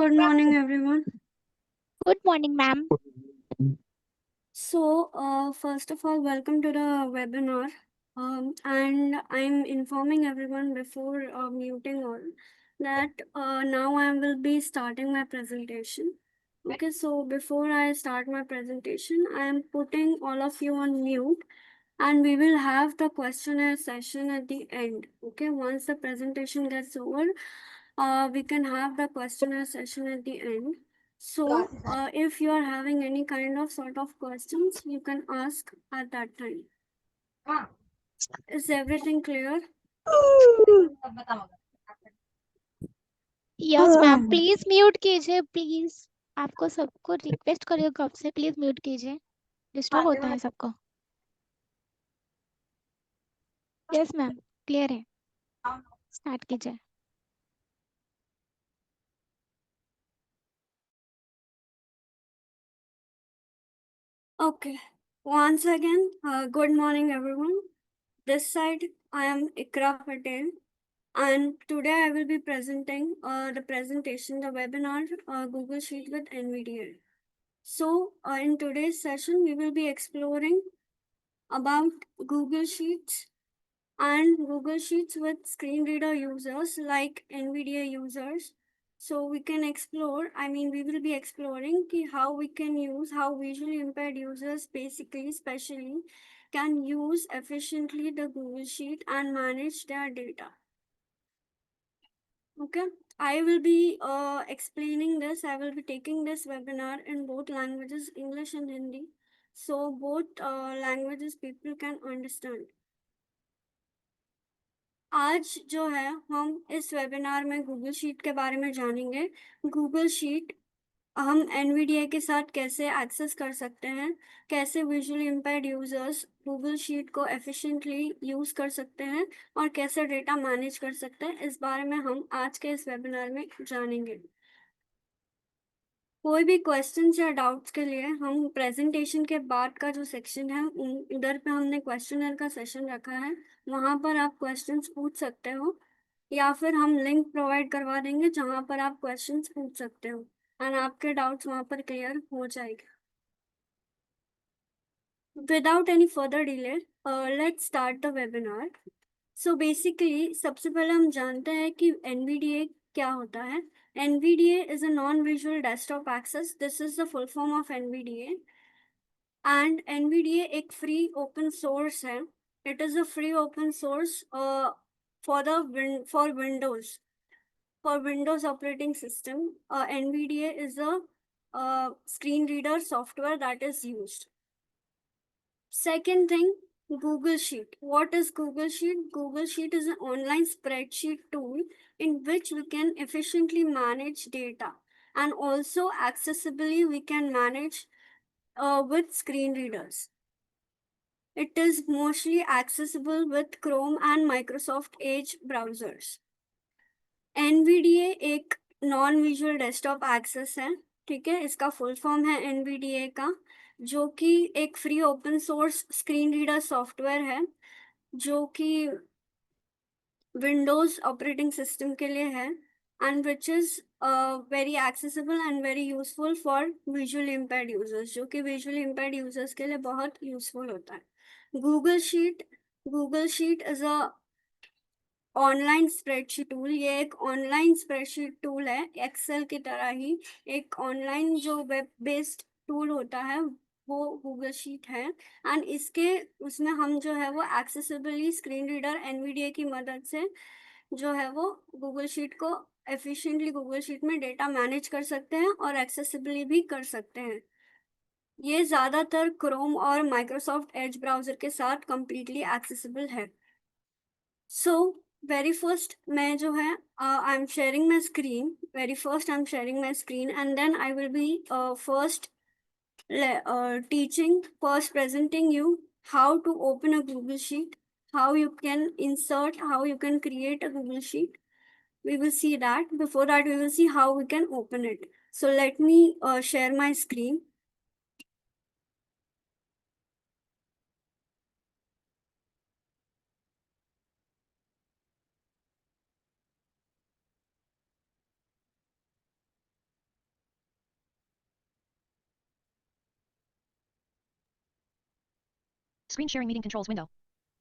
Good morning, everyone. Good morning, ma'am. First of all, welcome to the webinar. And I'm informing everyone before muting all that now I will be starting my presentation. Okay, so before I start my presentation, I am putting all of you on mute and we will have the questionnaire session at the end. Okay, once the presentation gets over, we can have the questionnaire session at the end. So, if you are having any kind of sort of questions, you can ask at that time. Is everything clear? Yes ma'am, please mute कीजिए please. आपको सबको request करिए कब से, please mute कीजिए, disturb होता है सबको। यस मैम, क्लियर है, स्टार्ट कीजिए। Okay. Once again, good morning, everyone. This side, I am Ikra Patel, and today I will be presenting the presentation, the webinar, Google Sheet with NVDA. So, in today's session, we will be exploring about Google Sheets and Google Sheets with screen reader users like NVIDIA users. So we can explore, we will be exploring how we can use, how visually impaired users basically, especially, can use efficiently the Google Sheet and manage their data. Okay, I will be explaining this. I will be taking this webinar in both languages, English and Hindi. So both languages people can understand. आज जो है हम इस webinar में Google sheet के बारे में जानेंगे। गूगल शीट हम एनवीडीए के साथ कैसे एक्सेस कर सकते हैं, कैसे visually impaired users Google sheet को एफिशिएंटली यूज कर सकते हैं और कैसे डेटा मैनेज कर सकते हैं, इस बारे में हम आज के इस वेबिनार में जानेंगे। कोई भी क्वेश्चन या डाउट्स के लिए हम प्रेजेंटेशन के बाद का जो सेक्शन है उधर पे हमने क्वेश्चनर का सेशन रखा है, वहां पर आप क्वेश्चंस पूछ सकते हो या फिर हम लिंक प्रोवाइड करवा देंगे जहां पर आप क्वेश्चंस पूछ सकते हो एंड आपके डाउट्स वहां पर क्लियर हो जाएंगे। Without any further delay, let's start the webinar. So basically सबसे पहले हम जानते हैं कि एनवीडीए क्या होता है। NVDA is a non visual desktop access, this is the full form of NVDA. And NVDA एक फ्री ओपन सोर्स है। It is a free open source for Windows, for Windows operating system. NVDA is a screen reader software that is used. Second thing, Google Sheet. What is Google Sheet? Google Sheet is an online spreadsheet tool in which we can efficiently manage data, and also accessibly we can manage with screen readers. It is mostly accessible with Chrome and Microsoft Edge browsers. NVDA एक non visual desktop access है, ठीक है, इसका full form है NVDA का, जो कि एक free open source screen reader software है जो कि विंडोज ऑपरेटिंग सिस्टम के लिए है and which is very accessible and very useful for visually impaired users, जो कि विजुअली इम्पेयर्ड यूजर्स के लिए बहुत यूजफुल होता है। Google sheet is a online spreadsheet tool. ये एक ऑनलाइन स्प्रेडशीट टूल है, एक्सेल की तरह ही एक ऑनलाइन जो वेब बेस्ड टूल होता है वो गूगल शीट है। एंड इसके उसमें हम जो है वो एक्सेसिबली स्क्रीन रीडर एनवीडीए की मदद से जो है वो गूगल शीट को एफिशिएंटली गूगल शीट में डेटा मैनेज कर सकते हैं और एक्सेसिबली भी कर सकते हैं। ये ज़्यादातर क्रोम और माइक्रोसॉफ्ट एज ब्राउजर के साथ कंप्लीटली एक्सेसिबल है। सो वेरी फर्स्ट मैं जो है I am sharing my screen, very first I am sharing my screen and then I will be first teaching, first presenting you how to open a Google Sheet, how you can insert, how you can create a Google Sheet. We will see that. Before that, we will see how we can open it. So let me share my screen. Screen sharing meeting controls window.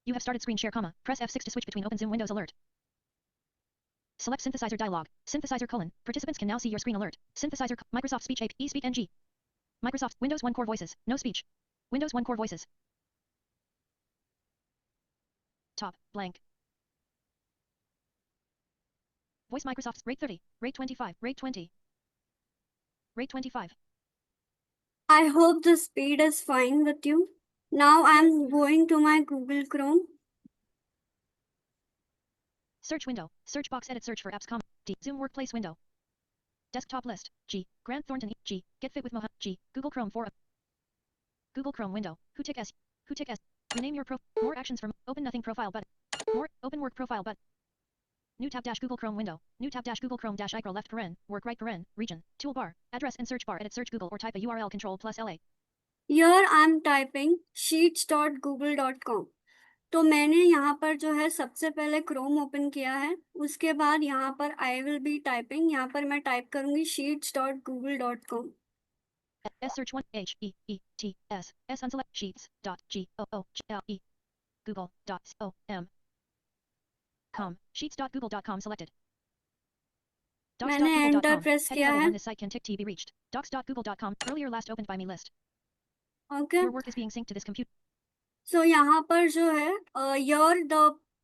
You have started screen share, comma. Press F6 to switch between open Zoom windows. Alert. Select synthesizer dialog. Synthesizer colon. Participants can now see your screen. Alert. Synthesizer. Microsoft Speech AP. eSpeak NG. Microsoft Windows 1 Core Voices. No speech. Windows 1 Core Voices. Top. Blank. Voice Microsoft. Rate 30. Rate 25. Rate 20. Rate 25. I hope the speed is fine with you. Now I'm going to my Google Chrome. Search window. Search box. Edit search for apps, comma. D. Zoom Workplace window. Desktop list. G. Grant Thornton. G. Get Fit with Mohammed. G. Google Chrome 4. Google Chrome window. Hutik S. Hutik S. Rename your more actions from open nothing profile button. More open work profile button. New tab dash Google Chrome window. New tab dash Google Chrome dash icon left paren. Work right paren. Region. Toolbar. Address and search bar. Edit search Google or type a URL control plus LA. Here I'm typing sheets.google.com. तो मैंने यहाँ पर जो है सबसे पहले Chrome open किया है, उसके बाद यहाँ पर आई विल बी टाइपिंग, यहाँ पर मैं टाइप करूंगी sheets.google.com. S search 1 H E E T S S unselect sheets dot G O O G L E Google dot O M com sheets.google.com selected. मैंने एंटर Docs.google.com. प्रेस Heading किया level है. 1. This site can tick to be reached. Docs.google.com. Earlier last opened by me list. Okay. Your work is being synced to this computer. सो यहाँ पर जो है your the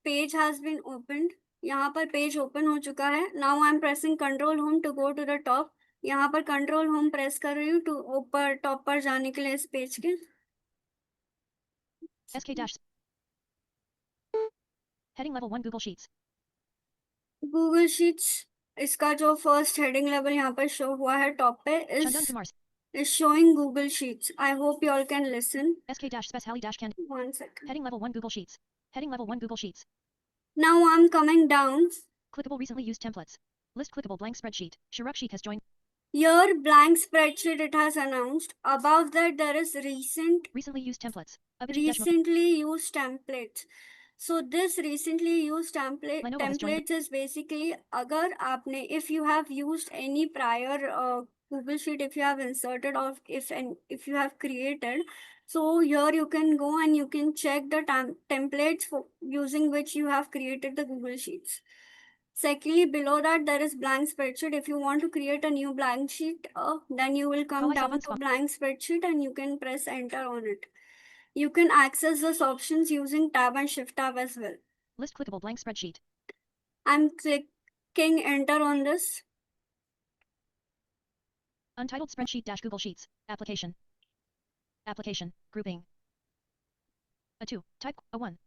page has been opened. यहाँ पर page open हो चुका है. Now I am pressing control home to go to the top. यहाँ पर कंट्रोल होम प्रेस कर रही हूँ टू ऊपर टॉप पर जाने के लिए इस पेज के. SK dash. Heading level 1 Google Sheets. Google sheets इसका जो फर्स्ट हेडिंग लेवल यहाँ पर शो हुआ है टॉप पे Chandan Kumar. is showing Google Sheets. I hope you all can listen. SK dash space Hallie dash can. 1 second. Heading level 1 Google Sheets. Heading level 1 Google Sheets. Now I'm coming down. Clickable recently used templates. List clickable blank spreadsheet. Shiruk Sheet has joined. Your blank spreadsheet it has announced. Above that there is Recently used templates. recently used templates. So this recently used Lenovo has joined. templates is basically अगर आपने if you have used any prior Google Sheet, if you have inserted or if you have created, so here you can go and you can check the templates for using which you have created the Google Sheets. Secondly, below that there is blank spreadsheet. If you want to create a new blank sheet, then you will come Kawai down Savan to Spa. blank spreadsheet and you can press enter on it. You can access those options using tab and shift tab as well. List clickable blank spreadsheet. I'm clicking enter on this. Untitled spreadsheet dash Google Sheets. Application. Application. Grouping. A 2. Type a 1.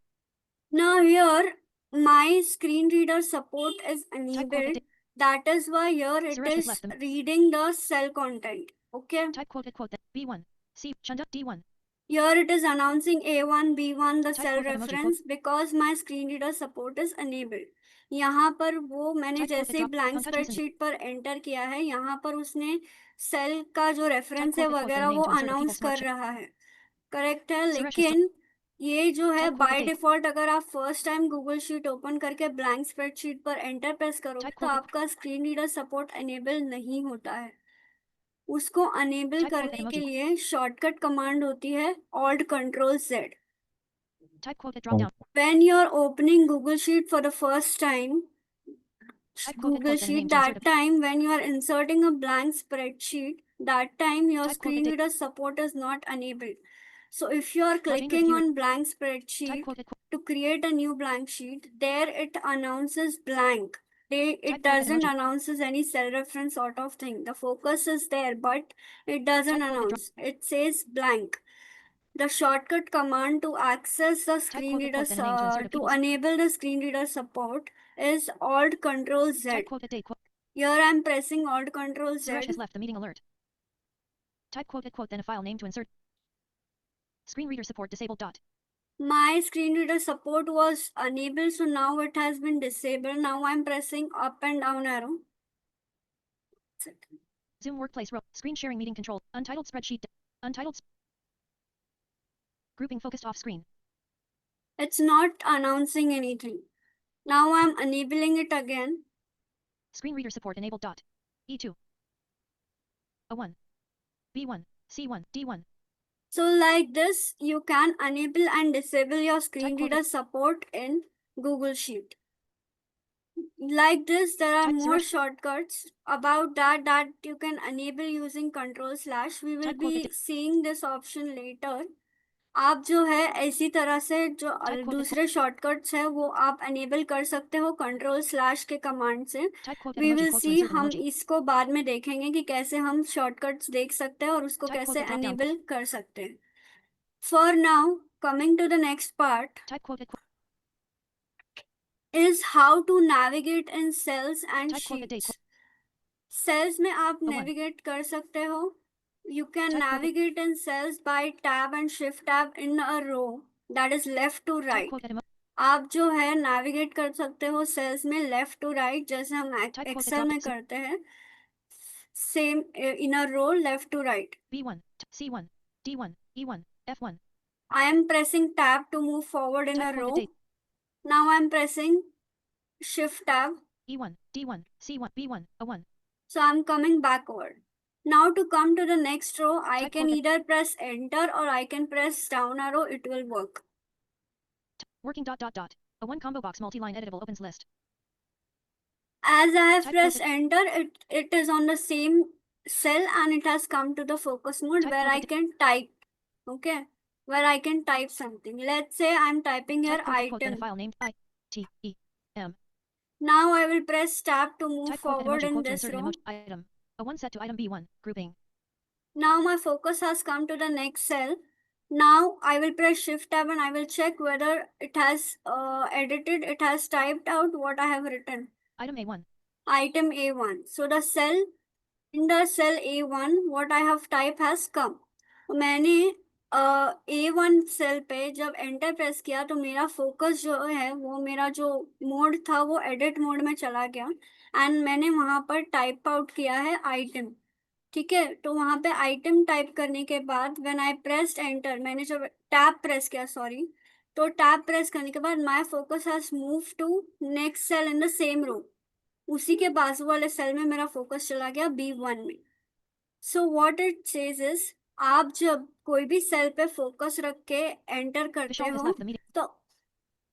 Now here my screen reader support is Type enabled. quote. That is why here it Suresh has is left them. reading the cell content. Okay. Type quote that B1. C. Chanda D1. Here it is announcing A1, B1 the Type cell quote emoji reference because my screen reader support is enabled. यहाँ पर वो मैंने Type quote जैसे ही drop. Blank Contact using. Spreadsheet पर enter किया है, यहाँ पर उसने सेल का जो Type रेफरेंस है quote वगैरह name वो to insert a people announce smart कर check. रहा है. करेक्ट है. Suresh has लेकिन ये जो है Type quote by date. Default अगर आप first time Google sheet open करके ब्लैंक स्प्रेडशीट पर एंटर प्रेस करोगे Type तो quote. आपका स्क्रीन रीडर सपोर्ट एनेबल नहीं होता है. उसको अनेबल Type quote करने emoji. के लिए शॉर्टकट कमांड होती है Alt Control Z. Type quote drop down. When you're opening Google Sheet for the first time, Type quote Google then name Sheet, to insert that time when you are inserting a blank spreadsheet, that time your Type quote screen date. reader support is not enabled. So if you are Live English clicking period. on blank Type spreadsheet quote to create a new blank sheet, there it announces blank. It Type quote doesn't emoji. announces any cell reference sort of thing. The focus is there, but it doesn't Type quote drop. announce. It says blank. The shortcut command to access the Type screen quote reader then name to insert a to people's. enable the screen reader support is Alt Control Z. Type quote date quote. Here I am pressing Alt Control Suresh Z. has left the meeting alert. Type quote then a file name to insert. Screen reader support disabled dot. My screen reader support was enabled, so now it has been disabled. Now I am pressing up and down arrow. Zoom workplace row. Screen sharing meeting control. Untitled spreadsheet. Untitled. Grouping focused off screen. It's not announcing anything. Now I am enabling it again. Screen reader support enabled dot. E2. A1. B1. C1. D1. So like this, you can enable and disable your screen Type quote reader support in Google Sheet. Like this, there are Type more zero. shortcuts about that you can enable using Control Slash. We will Type quote be seeing this option later. आप जो है इसी तरह से जो Type quote दूसरे shortcuts है वो आप एनेबल कर सकते हो कंट्रोल स्लैश के कमांड से. Type quote we emoji will quote to see, insert an हम emoji. इसको बाद में देखेंगे कि कैसे हम शॉर्टकट्स देख सकते हैं और उसको Type quote कैसे the drop down. एनेबल कर सकते हैं. For now, coming to the next part Type quote is how to navigate in cells and Type quote date. sheets. Cells में आप A1. नेविगेट कर सकते हो. You can Type quote navigate in cells by tab and shift tab in a row, that is left to Type right. quote emo आप जो है navigate कर सकते हो सेल्स में लेफ्ट टू राइट, जैसे हम Type quote एक्सेल drop में करते हैं. Same in a row left to right. B1, C1, D1, E1, F1. I am pressing tab to move forward in a Type quote row. date. Now I am pressing shift tab. E1, D1, C1, B1, A1. So I'm coming backward. Now to come to the next row, I Type can quote either press enter or I can press down arrow, it will work. Working dot dot dot. A1 combo box multi-line editable opens list. As I have Type pressed quote enter, it is on the same cell and it has come to the focus mode Type where quote I can type. Okay, where I can type something. Let's say I'm typing here Type quote then a item. file named I T E M. Now I will press tab to move Type quote forward emoji in quote to this insert an row. emoji item. A1 set to item B1 grouping. Now my focus has come to the next cell. Now I will press shift tab and I will check whether it has edited, it has typed out what I have written. Item A1. Item A1. So the cell, in the cell A1, what I have typed has come. मैंने A1 cell पे जब enter press किया तो मेरा focus जो है वो मेरा जो मोड था वो एडिट मोड में चला गया एंड मैंने वहां पर टाइप आउट किया है आइटम. ठीक है, तो वहां पे आइटम टाइप करने के बाद व्हेन आई प्रेस्ड एंटर, मैंने जब टैब प्रेस किया, सॉरी, तो टैब प्रेस करने के बाद my focus has move to next cell in the same row. उसी के बाजू वाले सेल में मेरा फोकस चला गया B1 में. So what it says is, आप जब कोई भी सेल पे फोकस रख के एंटर करते Vishal has हो left the meeting. तो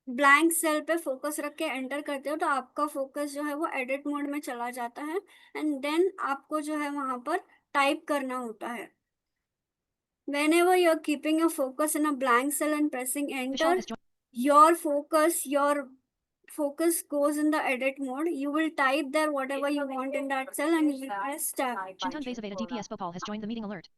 ब्लैंक सेल पे फोकस रख के एंटर करते हो तो आपका फोकस जो है वो एडिट मोड में चला जाता है एंड देन आपको जो है वहां पर टाइप करना होता है. Whenever you're keeping your focus in a blank cell and pressing enter, Vishal has joined. your focus goes in the edit mode. You will type there whatever you want in that cell and you will press tab. Shintan Vasaveda DPS Bhopal has joined the meeting alert.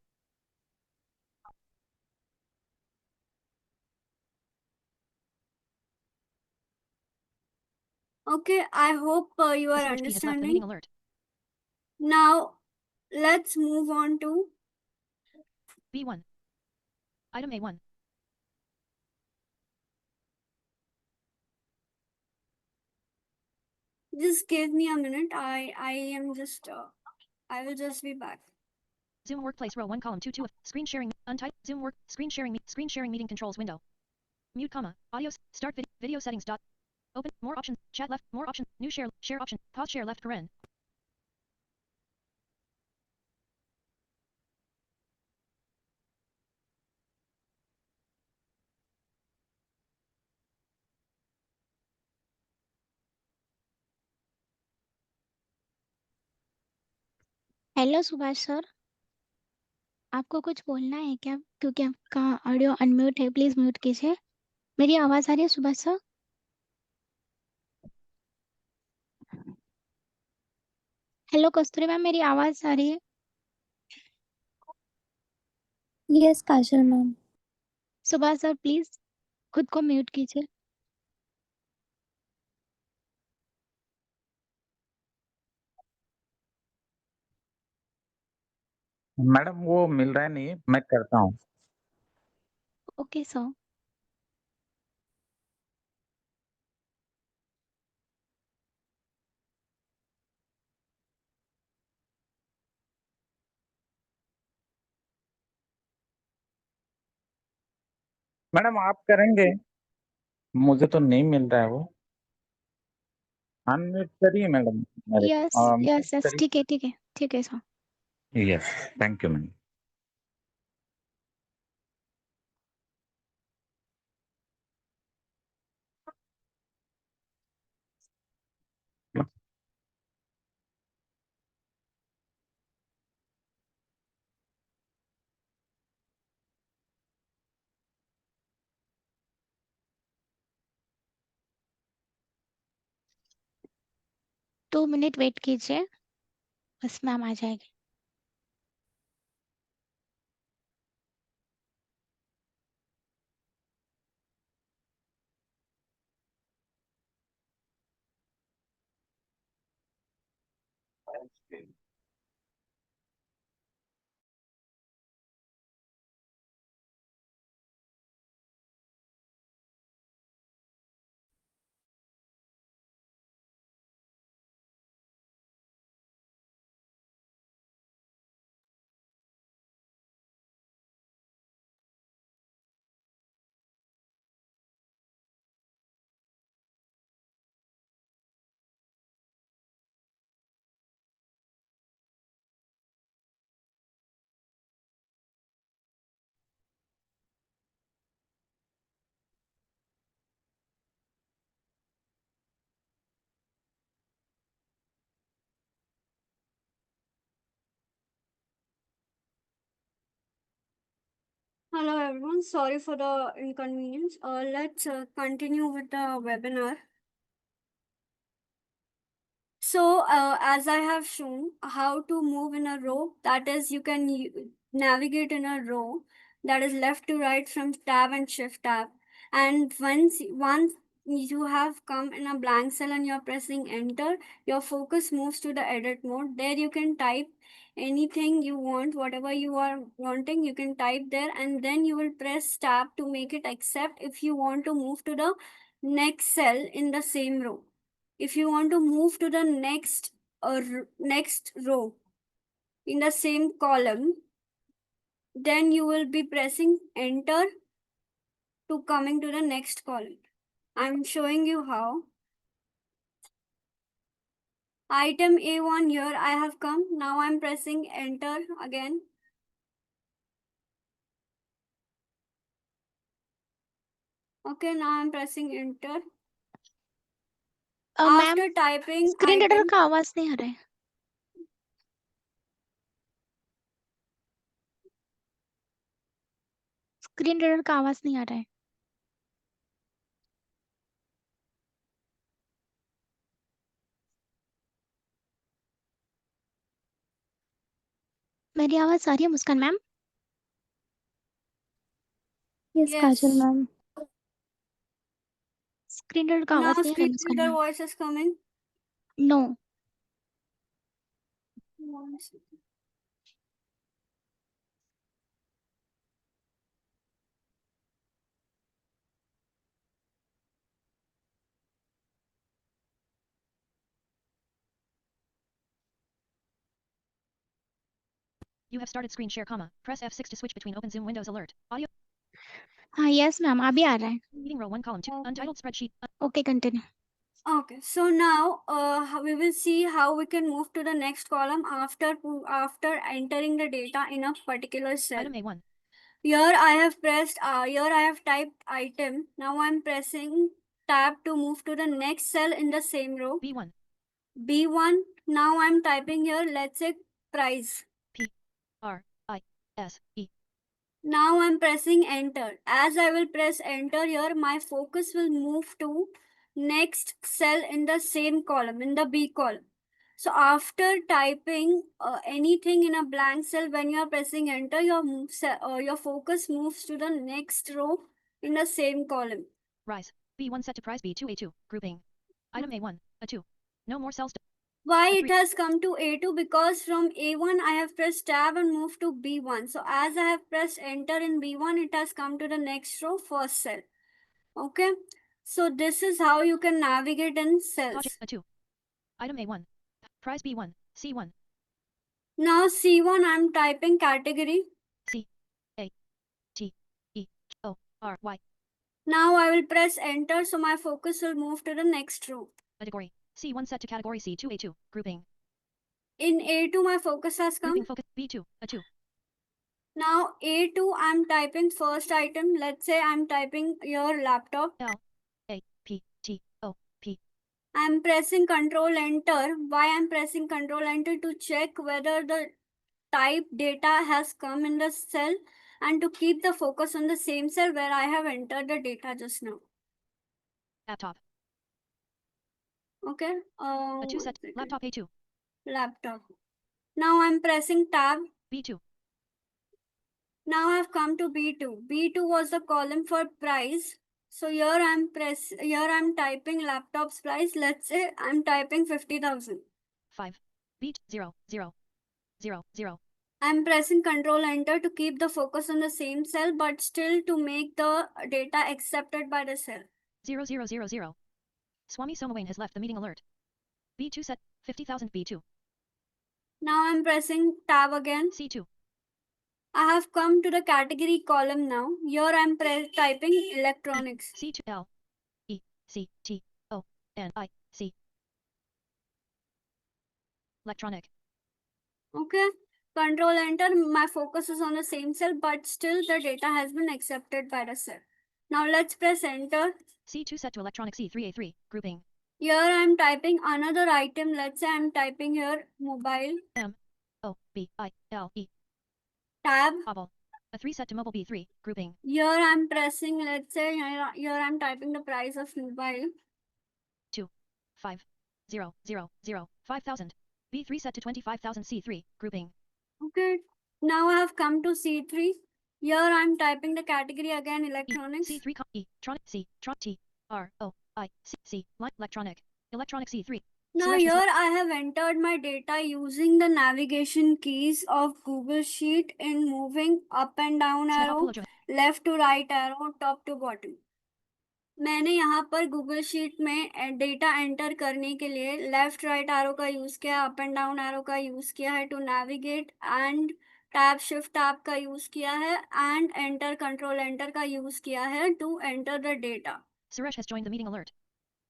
Okay, I hope you are SOHP has left the understanding. meeting alert. Now, let's move on to B1. Item A1. just give me a minute. I am just I will just be back. Zoom workplace row 1 column 2 2 of screen sharing untyped Zoom work screen sharing meeting controls window. Mute comma audio start video settings dot open more options chat left more option new share option pause share left paren. Hello Subhash sir, आपको कुछ बोलना है क्या? क्योंकि आपका audio unmute है, please mute कीजिए. मेरी आवाज आ रही है सुभाष सर? हेलो कस्तूरी मैम, मेरी आवाज आ रही है? Yes Kajal ma'am. Subhash sir please खुद को म्यूट कीजिए. मैडम वो मिल रहा है नहीं, मैं करता हूँ. Okay sir. मैडम आप करेंगे? मुझे तो नहीं मिल रहा है वो. अनम्यूट करिए मैडम. मेरे यस यस यस, ठीक है ठीक है ठीक है sir. Yes, thank you ma'am. 2 minute wait कीजिए, बस मैम आ जाएगी। Hello everyone, sorry for the inconvenience. Let's continue with the webinar. So, as I have shown how to move in a row, that is, you can navigate in a row that is left to right from tab and shift tab. And once you have come in a blank cell and you're pressing enter, your focus moves to the edit mode. There you can type anything you want, whatever you are wanting, you can type there, and then you will press tab to make it accept if you want to move to the next cell in the same row. If you want to move to the next row in the same column, then you will be pressing enter to coming to the next column. I'm showing you how. Item A1, here I have come. Now I'm pressing enter again. Okay, now I'm pressing enter. Ma'am After typing screen reader item, का आवाज नहीं आ रहा है। Screen reader का आवाज नहीं आ रहा है। मेरी आवाज आ रही है Muskan ma'am? Yes, Kajal yes. ma'am. Screen reader का Now आवाज नहीं आ रहा है screen Muskan reader ma'am. voice is coming. No. One second. You have started screen share, comma. Press F6 to switch between open Zoom windows. Alert. Audio. हाँ yes ma'am अभी आ रहा है। Meeting row 1 column 2. Okay. Untitled spreadsheet. Okay continue. Okay, so now we will see how we can move to the next column after entering the data in a particular cell. Item A1. Here I have pressed, here I have typed item. Now I'm pressing tab to move to the next cell in the same row. B1. B1. Now I'm typing here, let's say price. R I S E. Now I'm pressing enter. As I will press enter here, my focus will move to next cell in the same column, in the B column. So after typing anything in a blank cell, when you are pressing enter, your focus moves to the next row in the same column. Rise. B1 set to price B2 A2. Grouping. Item A1. A2. No more cells. Why it Agree. has come to A2? Because from A1 I have pressed tab and moved to B1. So as I have pressed enter in B1, it has come to the next row, first cell. Okay. So this is how you can navigate in cells. Logic A2. Item A1. Price B1. C1. Now C1 I'm typing category. C A T E O R Y. Now I will press enter, so my focus will move to the next row. Category. C1 set to category C2 A2. Grouping. In A2 my focus has come. Grouping focus B2 A2. Now A2 I'm typing first item. Let's say I'm typing your laptop. L A P T O P. I'm pressing control enter. Why I'm pressing control enter? To check whether the type data has come in the cell and to keep the focus on the same cell where I have entered the data just now. Laptop. Okay. A2 set. One second. Laptop A2. Laptop. Now I'm pressing tab. B2. Now I've come to B2. B2 was the column for price. So here I'm typing laptop's price. Let's say I'm typing 50,000. 5. B0 0 0 0. I'm pressing Control Enter to keep the focus on the same cell, but still to make the data accepted by the cell. 0 0 0 0. Swami Somawane has left the meeting alert. B2 set. 50,000 B2. Now I'm pressing tab again. C2. I have come to the category column now. Here I'm typing electronics. C2 L E C T O N I C. Electronic. Okay. Control Enter. My focus is on the same cell, but still the data has been accepted by the cell. Now let's press Enter. C2 set to electronic C3A3. Grouping. Here I'm typing another item. Let's say I'm typing here mobile. M O B I L E. Tab. Oval. A3 set to mobile B3. Grouping. Here I'm pressing, let's say here I'm typing the price of mobile. 2 5 0 0 0 5000. B3 set to 25,000 C3. Grouping. Okay. Now I have come to C3. Here I'm typing the category again, E electronics. C3 E tronic C tron T R O I C C line electronic. Electronic C3. Now Suresh here has I have entered my data using the navigation keys of Google Sheet in moving up and down arrow, left to right arrow, top to bottom. मैंने यहाँ पर Google sheet में data enter करने के लिए left right arrow का use किया, up and down arrow का यूज किया है to navigate, and tab shift tab का यूज किया है, एंड एंटर कंट्रोल एंटर का यूज किया है to enter the data. Suresh has joined the meeting alert.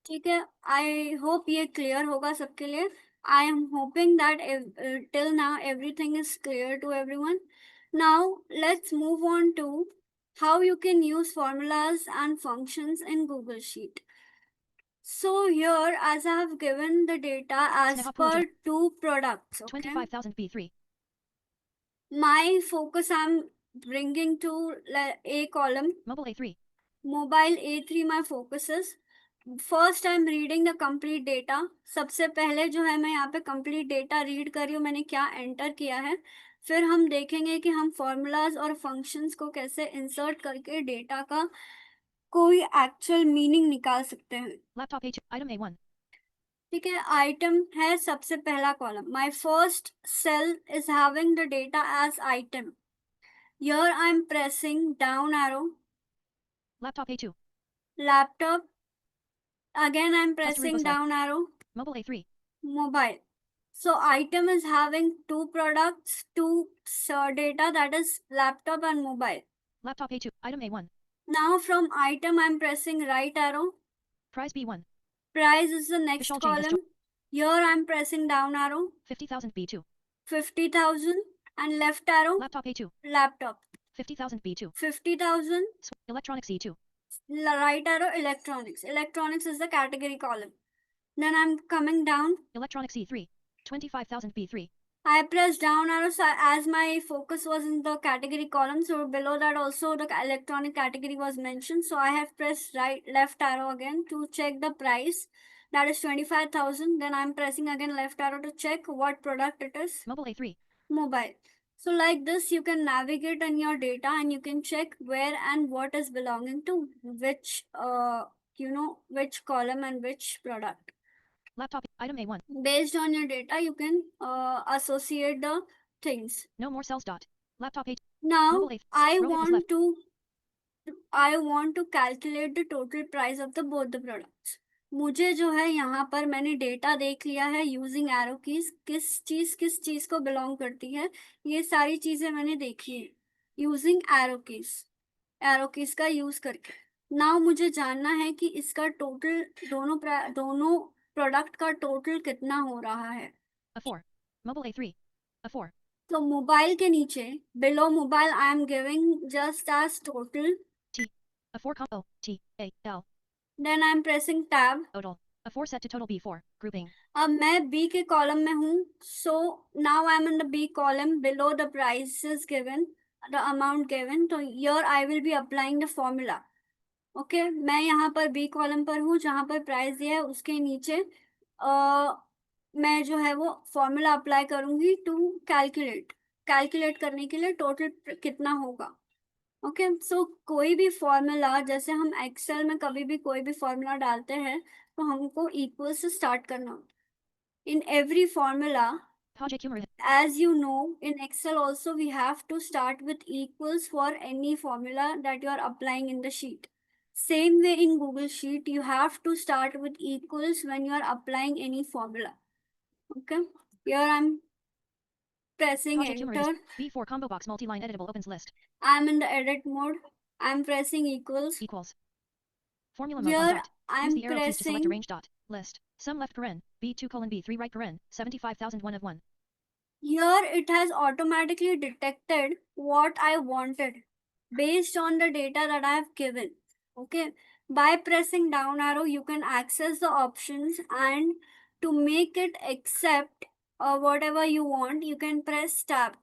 ठीक है. आई होप ये क्लियर होगा सबके लिए. I am hoping that till now everything is clear to everyone. Now let's move on to how you can use formulas and functions in Google Sheet. So here, as I have given the data as Sneha per Pooja. 2 products, okay? 25,000 B3. My focus I'm bringing to A column. Mobile A3. Mobile A3 my focus is. First I'm reading the complete data. सबसे पहले जो है मैं यहाँ पे complete data read कर रही हूँ, मैंने क्या enter किया है. फिर हम देखेंगे कि हम formulas और functions को कैसे insert करके data का कोई actual meaning निकाल सकते हैं. Laptop A2. Item A1. ठीक है. आइटम है सबसे पहला column. My first cell is having the data as item. Here I am pressing down arrow. Laptop A2. Laptop. Again I am Customer pressing info down arrow. Mobile A3. Mobile. So item is having 2 products, 2 data, that is laptop and mobile. Laptop A2. Item A1. Now from item I'm pressing right arrow. Price B1. Price is the next Vishal Jain has column. Here I'm pressing down arrow. 50,000 B2. 50,000 and left arrow. Laptop A2. Laptop. 50,000 B2. 50,000. Electronic C2. Right arrow electronics. Electronics is the category column. Then I'm coming down. Electronic C3. 25,000 B3. I pressed down arrow so as my focus was in the category column. So below that also the electronic category was mentioned. So I have pressed left arrow again to check the price. That is 25,000. Then I'm pressing again left arrow to check what product it is. Mobile A3. Mobile. So like this you can navigate on your data and you can check where and what is belonging to which which column and which product. Laptop. Item A1. Based on your data you can associate the things. No more cells. Dot. Laptop A2. Now Mobile A3. I Rohit has want to calculate the total price of the both the products. मुझे जो है यहाँ पर मैंने data देख लिया है using arrow keys, किस चीज को बिलोंग करती है, ये सारी चीजें मैंने देखी है यूजिंग एरो कीज का यूज करके. नाउ मुझे जानना है कि इसका टोटल दोनों प्रोडक्ट का टोटल कितना हो रहा है. A4. Mobile A3. A4. तो मोबाइल के नीचे below mobile I am giving just as total. A4 combo. T A L. Then I am pressing tab. Total. A4 set to total B4. Grouping. अब मैं B के column में हूँ. So now I am in the B column below the prices given, the amount given. तो here I will be applying the formula. Okay. मैं यहाँ पर B column पर हूँ जहाँ पर प्राइस दिया है, उसके नीचे मैं जो है वो फॉर्मूला अप्लाई करूंगी टू कैलकुलेट करने के लिए टोटल कितना होगा। ओके, सो कोई भी फॉर्मूला, जैसे हम एक्सेल में कभी भी कोई भी फॉर्मूला डालते हैं तो हमको इक्वल से स्टार्ट करना होता है in every formula. Project Humor. As you know, in Excel also we have to start with equals for any formula that you are applying in the sheet. Same way in Google Sheet, you have to start with equals when you are applying any formula. Okay, here I'm pressing Project Humor. enter. B4 combo box multi-line editable opens list. I'm in the edit mode. I'm pressing equals. Equals. Formula mode 1 Here dot. Use I'm the arrow keys to select pressing. arrange dot. List. Sum left paren. B2 colon B3 right paren. 75,001 of 1. Here it has automatically detected what I wanted based on the data that I have given. Okay, by pressing down arrow you can access the options, and to make it accept whatever you want you can press tab.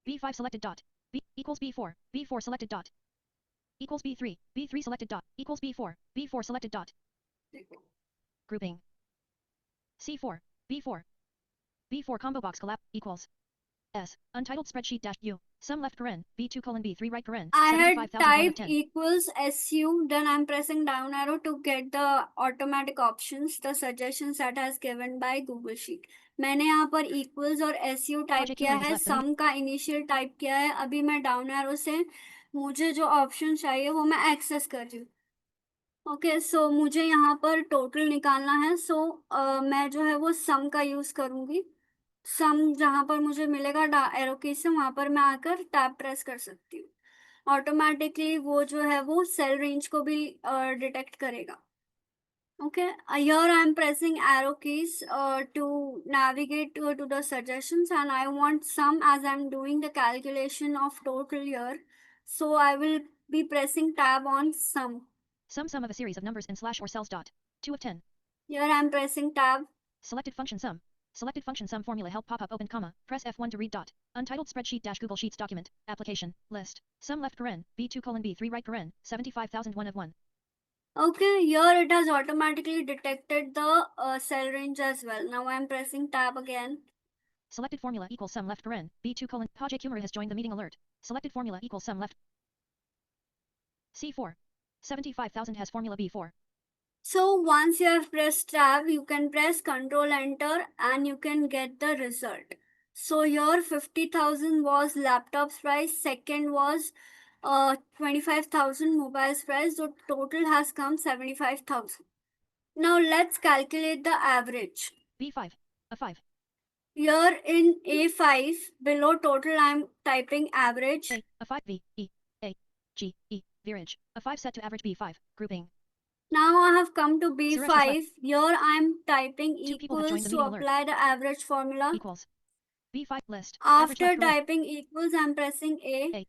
B5 selected dot. B equals B4. B4 selected dot. Equals B3. B3 selected dot. Equals B4. B4 selected dot. Grouping. C4. B4. B4 combo box collapse equals S. Untitled spreadsheet dash U. Sum left paren. B2 colon B3 right paren. I had 75,001 of typed 10. equals SU, then I'm pressing down arrow to get the automatic options, the suggestions that has given by Google Sheet. मैंने यहाँ पर equals और SU type Project किया Humor is है, less than sum का initial type किया है। अभी मैं down arrow से मुझे जो option चाहिए वो मैं access कर रही हूँ। ओके, सो मुझे यहाँ पर टोटल निकालना है, सो मैं जो है वो सम का यूज करूंगी। सम जहाँ पर मुझे मिलेगा एरो की से वहां पर मैं आकर टैब प्रेस कर सकती हूँ। ऑटोमेटिकली वो जो है वो सेल रेंज को भी डिटेक्ट करेगा। Okay, here I'm pressing arrow keys to navigate to the suggestions, and I want sum as I'm doing the calculation of total here. So I will be pressing tab on sum. Sum of a series of numbers in slash or cells dot. 2 of 10. Here I'm pressing tab. Selected function sum. Selected function sum formula help pop up open comma. Press F1 to read dot. Untitled spreadsheet dash Google Sheets document. Application. List. Sum left paren. B2 colon B3 right paren. 75,001 of 1. Okay, here it has automatically detected the cell range as well. Now I'm pressing tab again. Selected formula equals sum left paren. B2 colon. Project Humor has joined the meeting alert. Selected formula equals sum left. C4. 75,000 has formula B4. So once you have pressed tab, you can press Control Enter and you can get the result. So your 50,000 was laptop's price, second was 25,000 mobile's price, so total has come 75,000. Now let's calculate the average. B5. A 5. Here in A5, below total, I'm typing average. A 5 V E A G E average. A 5 set to average B5. Grouping. Now I have come to Suresh has B5. left. Here I'm typing Two people have joined equals the to meeting alert. apply the average formula. Equals. B5 list. Average After left paren. typing equals, I'm pressing A. A.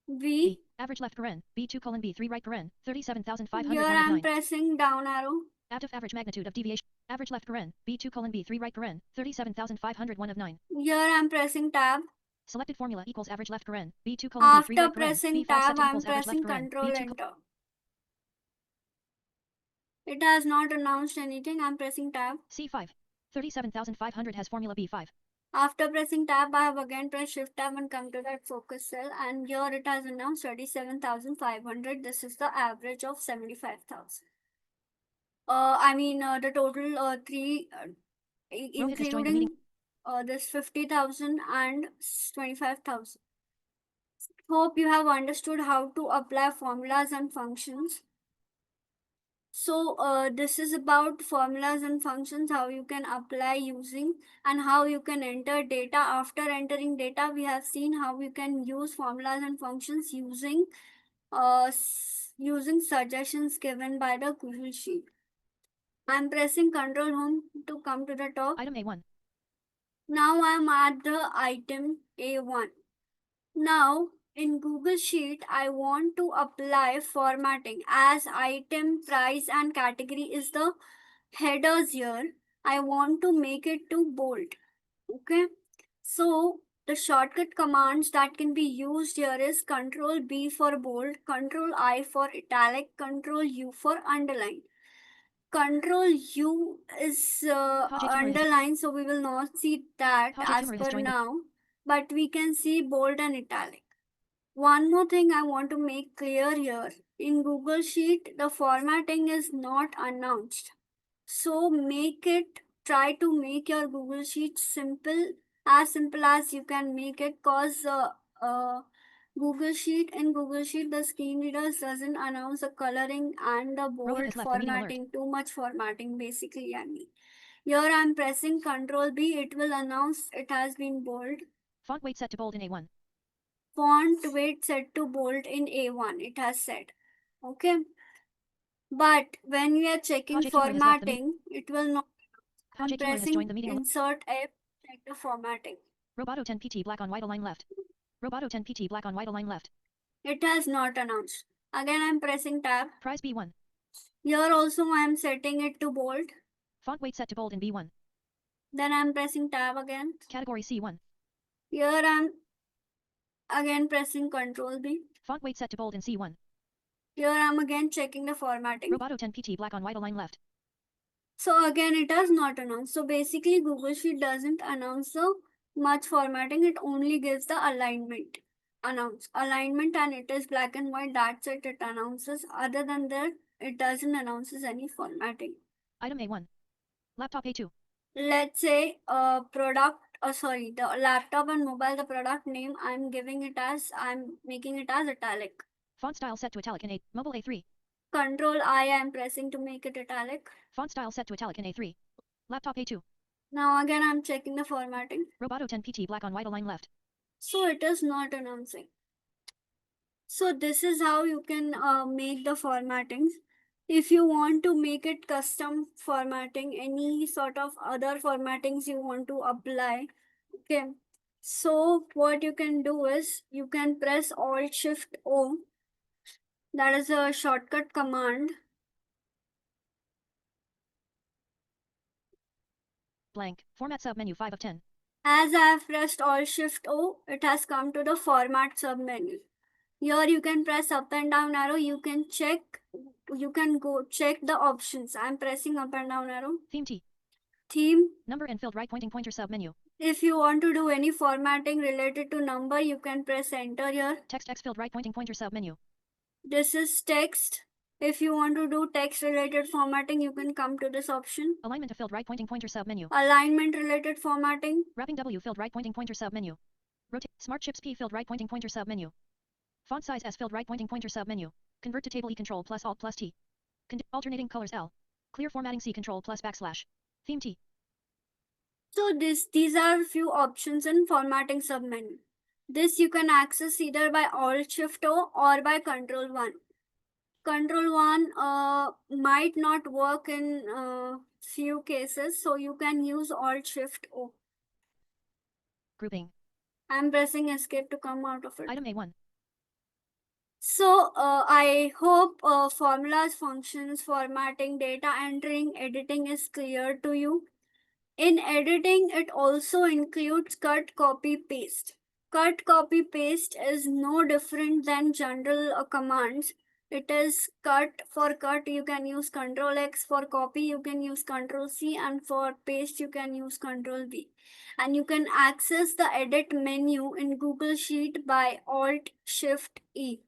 V. B. Average left paren. B2 colon B3 right paren. 37,501 Here of I'm 9. pressing down arrow. Additive average magnitude of deviation. Average left paren. B2 colon B3 right paren. 37,501 of 9. Here I'm pressing tab. Selected formula equals average left paren. B2 colon B3 After right paren. pressing B5 set tab, to I'm equals average left pressing paren. Control B2 Enter. It has not announced anything. I'm pressing tab. C5. 37,500 has formula B5. After pressing tab, I have again pressed Shift tab and come to that focus cell, and here it has announced 37,500. This is the average of 75,000. The total three, Rohit has joined the meeting. including this 50,000 and 25,000. Hope you have understood how to apply formulas and functions. So this is about formulas and functions, how you can apply using and how you can enter data. After entering data, we have seen how you can use formulas and functions using using suggestions given by the Google Sheet. I'm pressing Control Home to come to the top. Item A1. Now I'm at the item A1. Now in Google Sheet, I want to apply formatting as item, price and category is the headers here. I want to make it to bold. Okay. So the shortcut commands that can be used here is Control B for bold, Control I for italic, Control U for underline. Control U is Page Tumor has underlined, so we will not see that Page as Tumor has per joined the now, but we can see bold and italic. One more thing I want to make clear here. In Google Sheet, the formatting is not announced. So try to make your Google Sheet simple as you can make it, cause Google Sheet, the screen readers doesn't announce the coloring and the Rohit bold has left the meeting alert. formatting, too much formatting basically. I mean, here I'm pressing Control B, it will announce it has been bold. Font weight set to bold in A1. Font weight set to bold in A1, it has said. Okay. But when we are checking Page Tumor has left the meeting. formatting, it will not. I'm Page Tumor has joined the pressing meeting. Insert F, check the formatting. Roboto 10 PT black on white align left. Roboto 10 PT black on white align left. It has not announced. Again, I'm pressing Tab. Price B1. Here also, I'm setting it to bold. Font weight set to bold in B1. Then I'm pressing Tab again. Category C1. Here I'm again pressing Control B. Font weight set to bold in C1. Here I'm again checking the formatting. Roboto 10 PT black on white align left. So again, it has not announced. So basically, Google Sheet doesn't announce the much formatting. It only gives the alignment. Alignment, and it is black and white. That's it. It announces. Other than that, it doesn't announces any formatting. Item A1. Laptop A2. Let's say the laptop and mobile, the product name, I'm making it as italic. Font style set to italic in A. Mobile A3. Control I am pressing to make it italic. Font style set to italic in A3. Laptop A2. Now again, I'm checking the formatting. Roboto 10 PT black on white align left. So it is not announcing. So this is how you can make the formattings. If you want to make it custom formatting, any sort of other formattings you want to apply, okay. So what you can do is you can press Alt Shift O. That is a shortcut command. Blank. Format sub menu 5 of 10. As I have pressed Alt Shift O, it has come to the format sub menu. Here you can press up and down arrow. You can go check the options. I'm pressing up and down arrow. Theme T. Theme. Number and filled right pointing pointer sub menu. If you want to do any formatting related to number, you can press enter here. Text X filled right pointing pointer sub menu. This is text. If you want to do text related formatting, you can come to this option. Alignment of filled right pointing pointer sub menu. Alignment related formatting. Wrapping W filled right pointing pointer sub menu. Rotate Smart Chips P filled right pointing pointer sub menu. Font size S filled right pointing pointer sub menu. Convert to table E Control plus Alt plus T. Alternating colors L. Clear formatting C Control plus backslash. Theme T. So these are few options in formatting submenu. This you can access either by Alt Shift O or by Control 1. Control 1 might not work in few cases, so you can use Alt Shift O. Grouping. I'm pressing Escape to come out of it. Item A1. So I hope formulas, functions, formatting, data entering, editing is clear to you. In editing, it also includes cut, copy, paste. Cut, copy, paste is no different than general commands. It is cut. For cut, you can use Control X. For copy, you can use Control C. And for paste, you can use Control V. And you can access the edit menu in Google Sheet by Alt Shift E.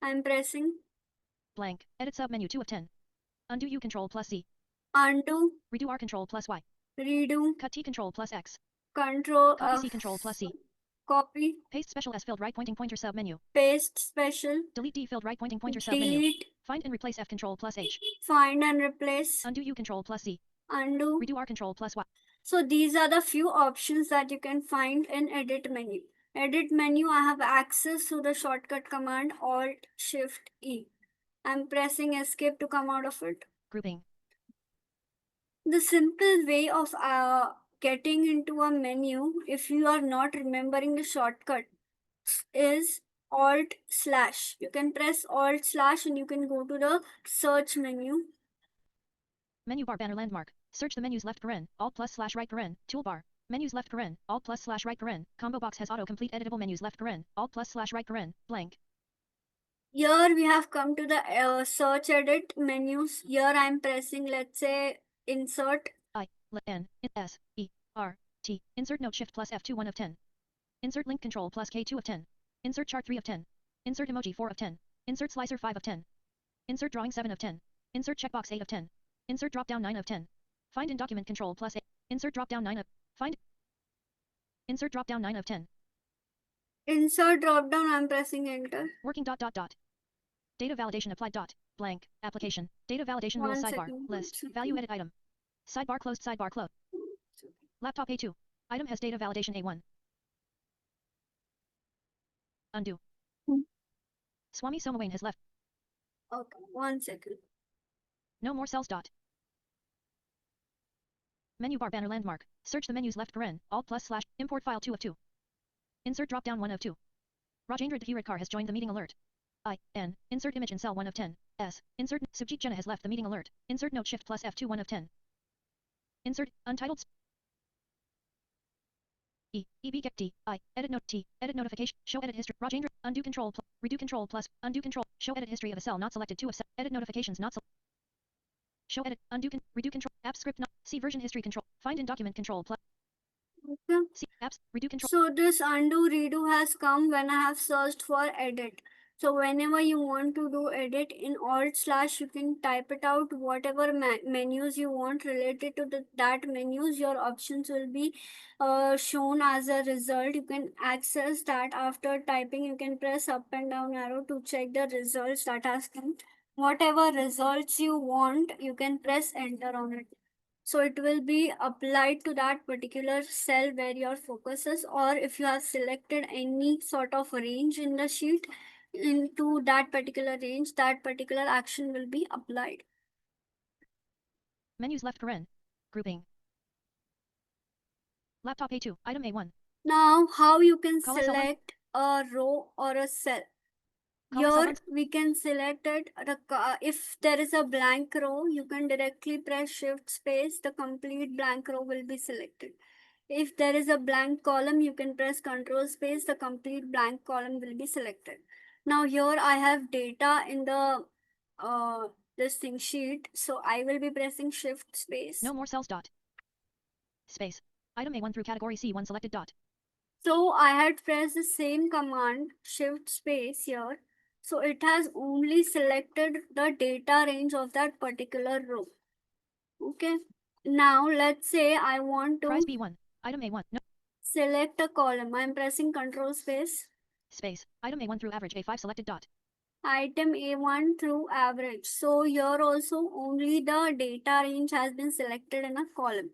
I'm pressing Blank. Edit sub menu 2 of 10. Undo U Control plus C. undo, Redo R Control plus Y. redo, Cut T Control plus X. Control Copy C Control plus C. copy, Paste special S filled right pointing pointer sub menu. paste special, Delete D filled right pointing pointer sub menu. delete, Find and replace F Control plus H. find and replace, Undo U Control plus C. undo. Redo R Control plus Y. So these are the few options that you can find in edit menu. Edit menu, I have access to the shortcut command Alt Shift E. I'm pressing Escape to come out of it. Grouping. The simple way of getting into a menu, if you are not remembering the shortcut, is Alt slash. You can press Alt slash and you can go to the search menu. Menu bar banner landmark. Search the menus left paren, Alt plus slash right paren, toolbar. Menus left paren, Alt plus slash right paren. Combo box has autocomplete editable menus left paren, Alt plus slash right paren, blank. Here we have come to the search edit menus. Here I'm pressing, let's say, insert. N S E R T. Insert note shift plus F2 1 of 10. Insert link control plus K2 of 10. Insert chart 3 of 10. Insert emoji 4 of 10. Insert slicer 5 of 10. Insert drawing 7 of 10. Insert checkbox 8 of 10. Insert drop down 9 of 10. Find in document control plus 8. Insert drop down 9 of. Find. Insert drop down 9 of 10. Insert drop down, I'm pressing enter. Working dot dot dot. Data validation applied dot. Blank. Application. Data validation rules sidebar. List. Value edit item. Sidebar closed. Sidebar closed. Laptop A2. Item has data validation A1. Undo. Hmm. Swami Somawain has left. Okay, 1 second. No more cells dot. Menu bar banner landmark. Search the menus left paren. Alt plus slash. Import file 2 of 2. Insert drop down 1 of 2. Rajendra Dharekar has joined the meeting alert. N. Insert image in cell 1 of 10. S. Insert. Subjit Jena has left the meeting alert. Insert note shift plus F2 1 of 10. Insert. Untitled. EB get D. Edit note T. Edit notification. Show edit history. Rajendra. Undo control plus. Redo control plus. Undo control. Show edit history of a cell not selected 2 of cell. Edit notifications not selected. Show edit. Undo redo control. App script not. See version history control. Find in document control plus. Okay. See apps. Redo control. So this undo redo has come when I have searched for edit. So whenever you want to do edit in alt slash, you can type it out, whatever menus you want related to that menus, your options will be shown as a result. You can access that after typing. You can press up and down arrow to check the results that has come. Whatever results you want, you can press enter on it. So it will be applied to that particular cell where your focus is, or if you have selected any sort of range in the sheet into that particular range, that particular action will be applied. Menus left paren. Grouping. Laptop A2. Item A1. Now, how you can Call SL1. select a row or a cell? Call Here SL1. we can select it. If there is a blank row, you can directly press shift space. The complete blank row will be selected. If there is a blank column, you can press control space. The complete blank column will be selected. Now here I have data in the this thing sheet. So I will be pressing shift space. No more cells dot. Space. Item A1 through category C1 selected dot. So I had pressed the same command, shift space here. So it has only selected the data range of that particular row. Okay. Now let's say I want to Price B1. Item A1. No. select a column. I'm pressing control space. Space. Item A1 through average A5 selected dot. Item A1 through average. So here also only the data range has been selected in a column.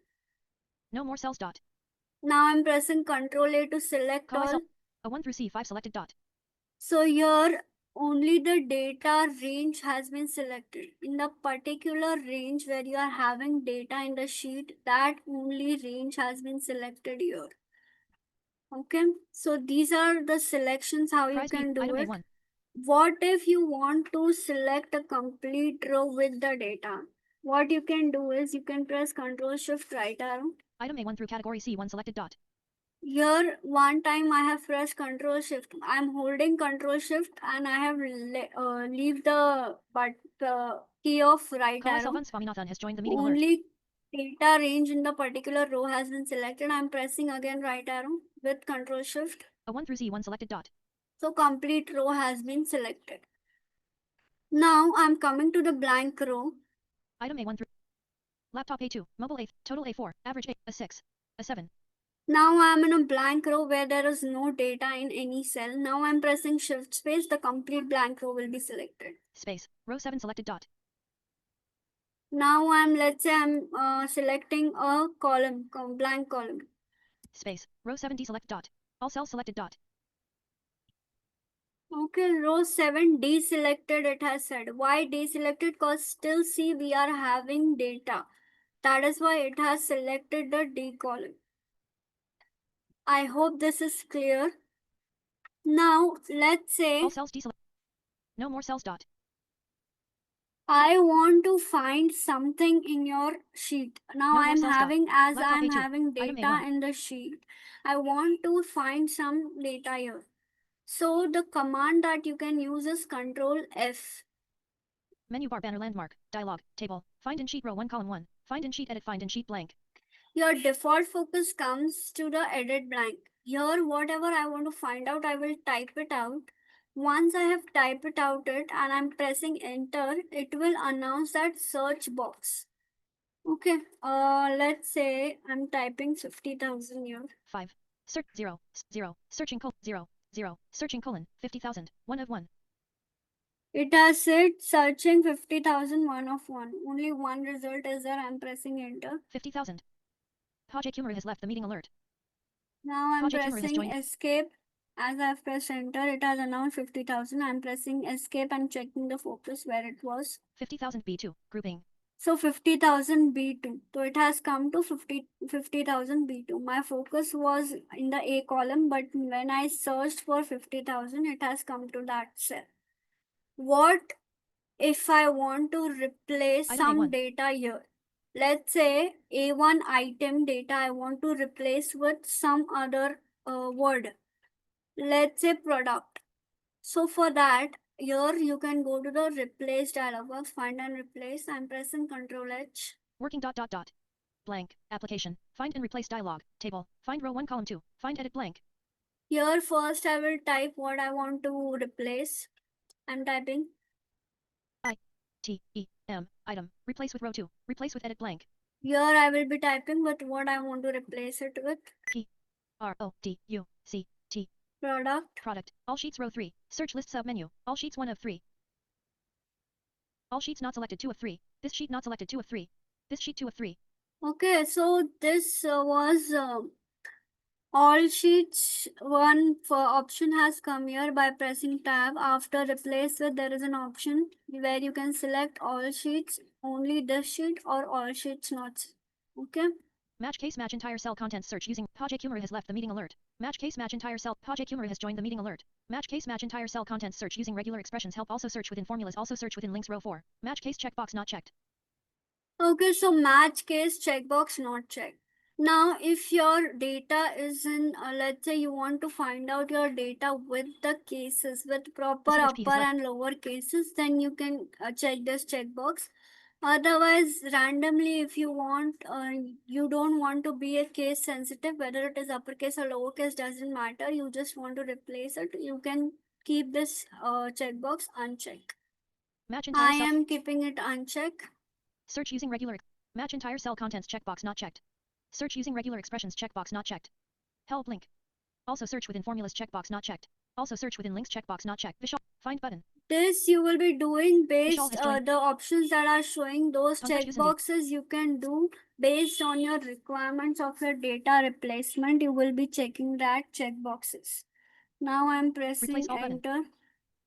No more cells dot. Now I'm pressing Control A to select Call all. A1 through C5 selected dot. So here only the data range has been selected. In the particular range where you are having data in the sheet, that only range has been selected here. Okay, so these are the selections how you Price B. can do Item it. A1. What if you want to select a complete row with the data? What you can do is you can press Control Shift right arrow. Item A1 through category C1 selected dot. Here one time I have pressed Control Shift. I'm holding Control Shift and I have leave the key of right Call arrow. SL1 Swaminathan has joined the meeting alert. Only data range in the particular row has been selected. I'm pressing again right arrow with Control Shift. A1 through C1 selected dot. So complete row has been selected. Now I'm coming to the blank row. Item A1 through. Laptop A2. Mobile A. Total A4. Average A6. A7. Now I'm in a blank row where there is no data in any cell. Now I'm pressing shift space. The complete blank row will be selected. Space. Row 7 selected dot. Now let's say I'm selecting a column, blank column. Space. Row 7 deselect dot. All cells selected dot. Okay, row 7 deselected it has said. Why deselected? Because still see we are having data. That is why it has selected the D column. I hope this is clear. Now let's say All cells deselect. No more cells dot. I want to find something in your sheet. Now No more I'm cells dot. having, as Laptop I'm A2. having Item data A1. in the sheet, I want to find some data here. So the command that you can use is Control F. Menu bar banner landmark. Dialog. Table. Find in sheet row 1 column 1. Find in sheet edit find in sheet blank. Your default focus comes to the edit blank. Here, whatever I want to find out, I will type it out. Once I have typed it out and I'm pressing enter, it will announce that search box. Okay, let's say I'm typing 50,000 here. 5. Search 0. 0. Searching 0. 0. Searching 50,000. 1 of 1. It has said searching 50,000, 1 of 1. Only one result is there. I'm pressing enter. 50,000. Pajay Kumar has left the meeting alert. Now I'm Pajay Kumar has pressing joined. escape. As I've pressed enter, it has announced 50,000. I'm pressing escape and checking the focus where it was. 50,000 B2. Grouping. So 50,000 B2. So it has come to 50,000 B2. My focus was in the A column, but when I searched for 50,000, it has come to that cell. What if I want to replace Item some A1. data here? Let's say A1 item data I want to replace with some other word. Let's say product. So for that, here you can go to the replace dialog box, find and replace. I'm pressing Control H. Working ... Blank. Application. Find and replace dialog. Table. Find row 1 column 2. Find edit blank. Here first I will type what I want to replace. I'm typing T-E-M. Item. Replace with row 2. Replace with edit blank. here I will be typing but what I want to replace it with. R-O-D-U-C-T. Product. Product. All sheets row 3. Search list submenu. All sheets 1 of 3. All sheets not selected 2 of 3. This sheet not selected 2 of 3. This sheet 2 of 3. Okay, so this was all sheets. One for option has come here by pressing tab. After replace with, there is an option where you can select all sheets, only this sheet, or all sheets not. Okay. Match case match entire cell contents search using Pajay Kumar has left the meeting alert. Match case match entire cell. Pajay Kumar has joined the meeting alert. Match case match entire cell contents search using regular expressions help also search within formulas also search within links row 4. Match case checkbox not checked. Okay, so match case checkbox not checked. Now, if your data is in, let's say you want to find out your data with the cases, with proper CHP has upper left. and lower cases, then you can check this checkbox. Otherwise, randomly, if you want, you don't want to be a case sensitive, whether it is uppercase or lowercase doesn't matter. You just want to replace it. You can keep this checkbox unchecked. Match entire I cell. am keeping it unchecked. Search using regular. Match entire cell contents checkbox not checked. Search using regular expressions checkbox not checked. Help link. Also search within formulas checkbox not checked. Also search within links checkbox not checked. Vishal. Find button. This you will be doing based has joined. the options that are showing those Search using the- checkboxes you can do based on your requirements of your data replacement. You will be checking that checkboxes. Now I'm pressing Replace all button. enter.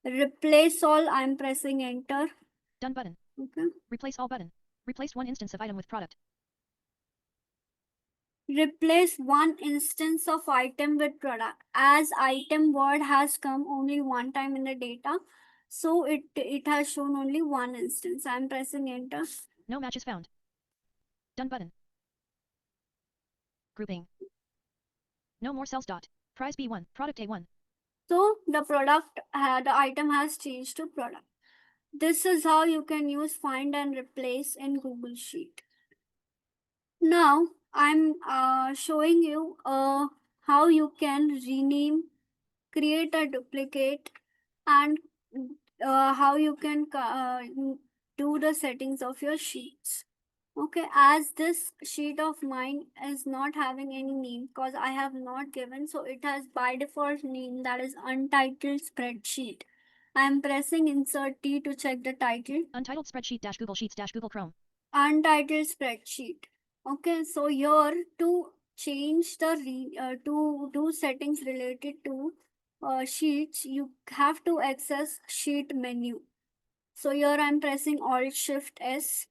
Replace all. I'm pressing enter. Done button. Okay. Replace all button. Replaced one instance of item with product. Replace one instance of item with product. As item word has come only one time in the data, so it has shown only one instance. I'm pressing enter. No matches found. Done button. Grouping. No more cells dot. Prize B1. Product A1. So the product, the item has changed to product. This is how you can use find and replace in Google Sheet. Now I'm showing you how you can rename, create a duplicate, and how you can do the settings of your sheets. Okay, as this sheet of mine is not having any name because I have not given, so it has by default name that is untitled spreadsheet. I am pressing insert T to check the title. Untitled spreadsheet dash Google Sheets dash Google Chrome. Untitled spreadsheet. Okay, so here to change the to do settings related to sheets, you have to access sheet menu. So here I'm pressing Alt Shift S.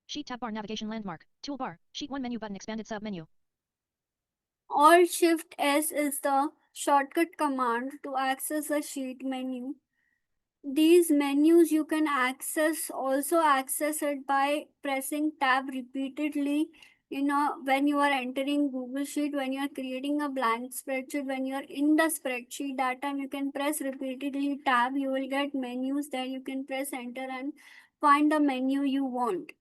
Sheet tab bar navigation landmark. Toolbar. Sheet 1 menu button expanded sub menu. Alt Shift S is the shortcut command to access the sheet menu. These menus you can also access it by pressing tab repeatedly when you are entering Google Sheet, when you are creating a blank spreadsheet, when you are in the spreadsheet, that time you can press repeatedly tab. You will get menus there. You can press enter and find the menu you want.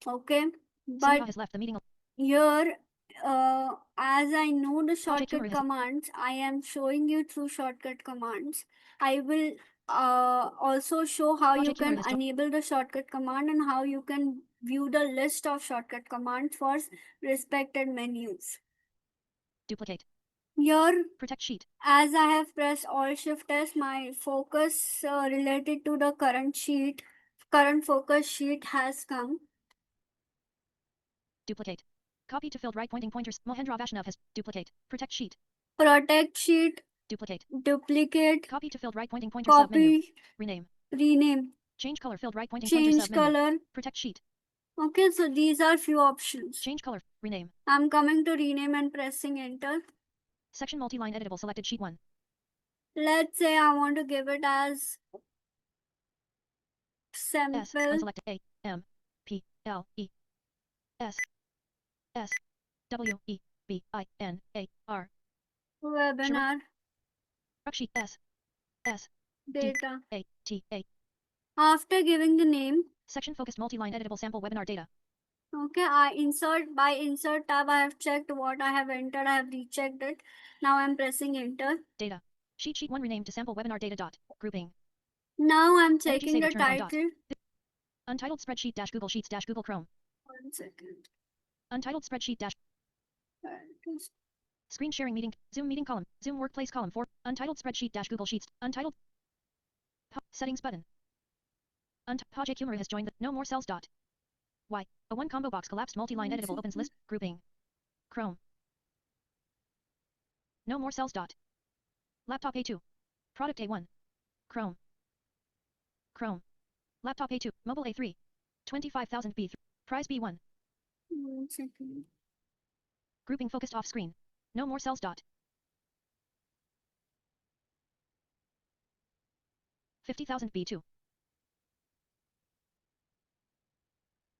Okay, but Simha has left the meeting. here, as I know the Tumor shortcut has- commands, I am showing you through shortcut commands. I will also show how you Project Humor can has jo- enable the shortcut command and how you can view the list of shortcut commands for respected menus. Duplicate. Here, Protect sheet. as I have pressed Alt Shift S, my focus related to the current focus sheet has come. Duplicate. Copy to filled right pointing pointers. Mohendra Vaishnav has duplicate. Protect sheet. Protect sheet, Duplicate. duplicate, Copy to filled right pointing pointer submenu. copy, Rename. rename, Change color filled right pointing pointer change submenu. color. Protect sheet. Okay, so these are few options. Change color. Rename. I'm coming to rename and pressing enter. Section multi-line editable selected sheet 1. Let's say I want to give it as sample S. Unselected A. M. P. L. E. S. S. W. E. B. I. N. A. R. webinar Worksheet S. S. data. A. T. A. After giving the name, Section focused multi-line editable sample webinar data. okay, by insert tab, I have checked what I have entered. I have rechecked it. Now I'm pressing enter. Data. Sheet 1 renamed to sample webinar data dot. Grouping. Now I'm Energy checking saver the turned on dot. title. Untitled spreadsheet dash Google Sheets dash Google Chrome. 1 second. Untitled spreadsheet dash screen sharing meeting. Zoom meeting column. Zoom workplace column 4. Untitled spreadsheet dash Google Sheets. Untitled settings button. Project Humor has joined the no more cells dot. Y. A one combo box collapsed multi-line editable opens list. Grouping. Chrome. No more cells dot. Laptop A2. Product A1. Chrome. Chrome. Laptop A2. Mobile A3. 25,000 B3. Prize B1. 1 second. Grouping focused off screen. No more cells dot. 50,000 B2.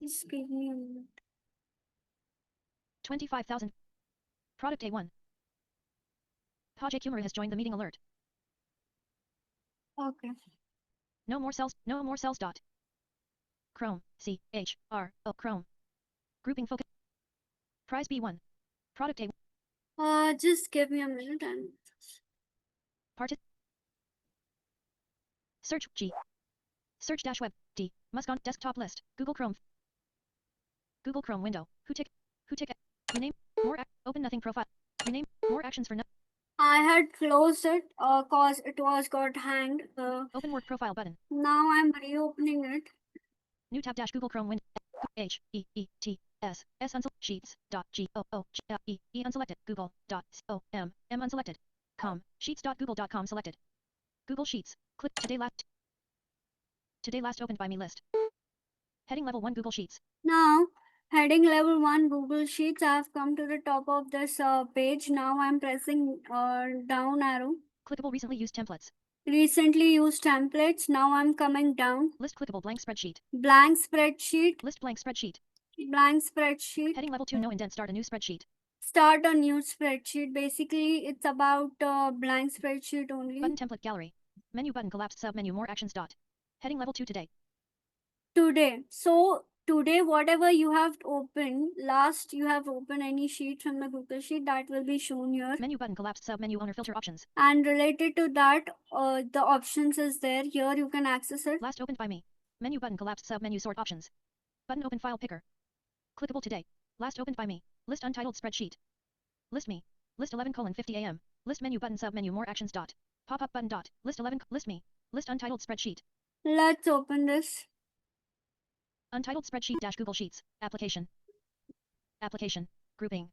Just give me a minute. 25,000. Product A1. Project Humor has joined the meeting alert. Okay. No more cells. No more cells dot. Chrome. C. H. R. O. Chrome. Grouping focus. Prize B1. Product A1. Just give me a minute and Search G. Search dash web D. Musk on desktop list. Google Chrome. Google Chrome window. Who tick. Rename. More. Open nothing profile. Rename. More actions for no. I had closed it cause it was got hanged. Open work profile button. Now I'm reopening it. New tab dash Google Chrome window. H E E T S S unselected sheets dot G O O G E E unselected Google dot O M M unselected com sheets dot Google dot com selected Google Sheets. Click today last opened by me list. Heading level 1 Google Sheets. Now heading level 1 Google Sheets. I have come to the top of this page. Now I'm pressing down arrow. Clickable recently used templates. Recently used templates. Now I'm coming down. List clickable blank spreadsheet. Blank spreadsheet. List blank spreadsheet. Blank spreadsheet. Heading level 2 no indent start a new spreadsheet. Start a new spreadsheet. Basically, it's about blank spreadsheet only. Button template gallery. Menu button collapsed submenu more actions dot. Heading level 2 today. Today. So today, whatever you have opened, last you have opened any sheet from the Google Sheet, that will be shown here. Menu button collapsed submenu owner filter options. And related to that, the options is there. Here you can access it. Last opened by me. Menu button collapsed submenu sort options. Button open file picker. Clickable today. Last opened by me. List untitled spreadsheet. List me. List 11:50 a.m. List menu button submenu more actions dot. Pop up button dot. List 11 list me. List untitled spreadsheet. Let's open this. Untitled spreadsheet dash Google Sheets. Application. Application. Grouping.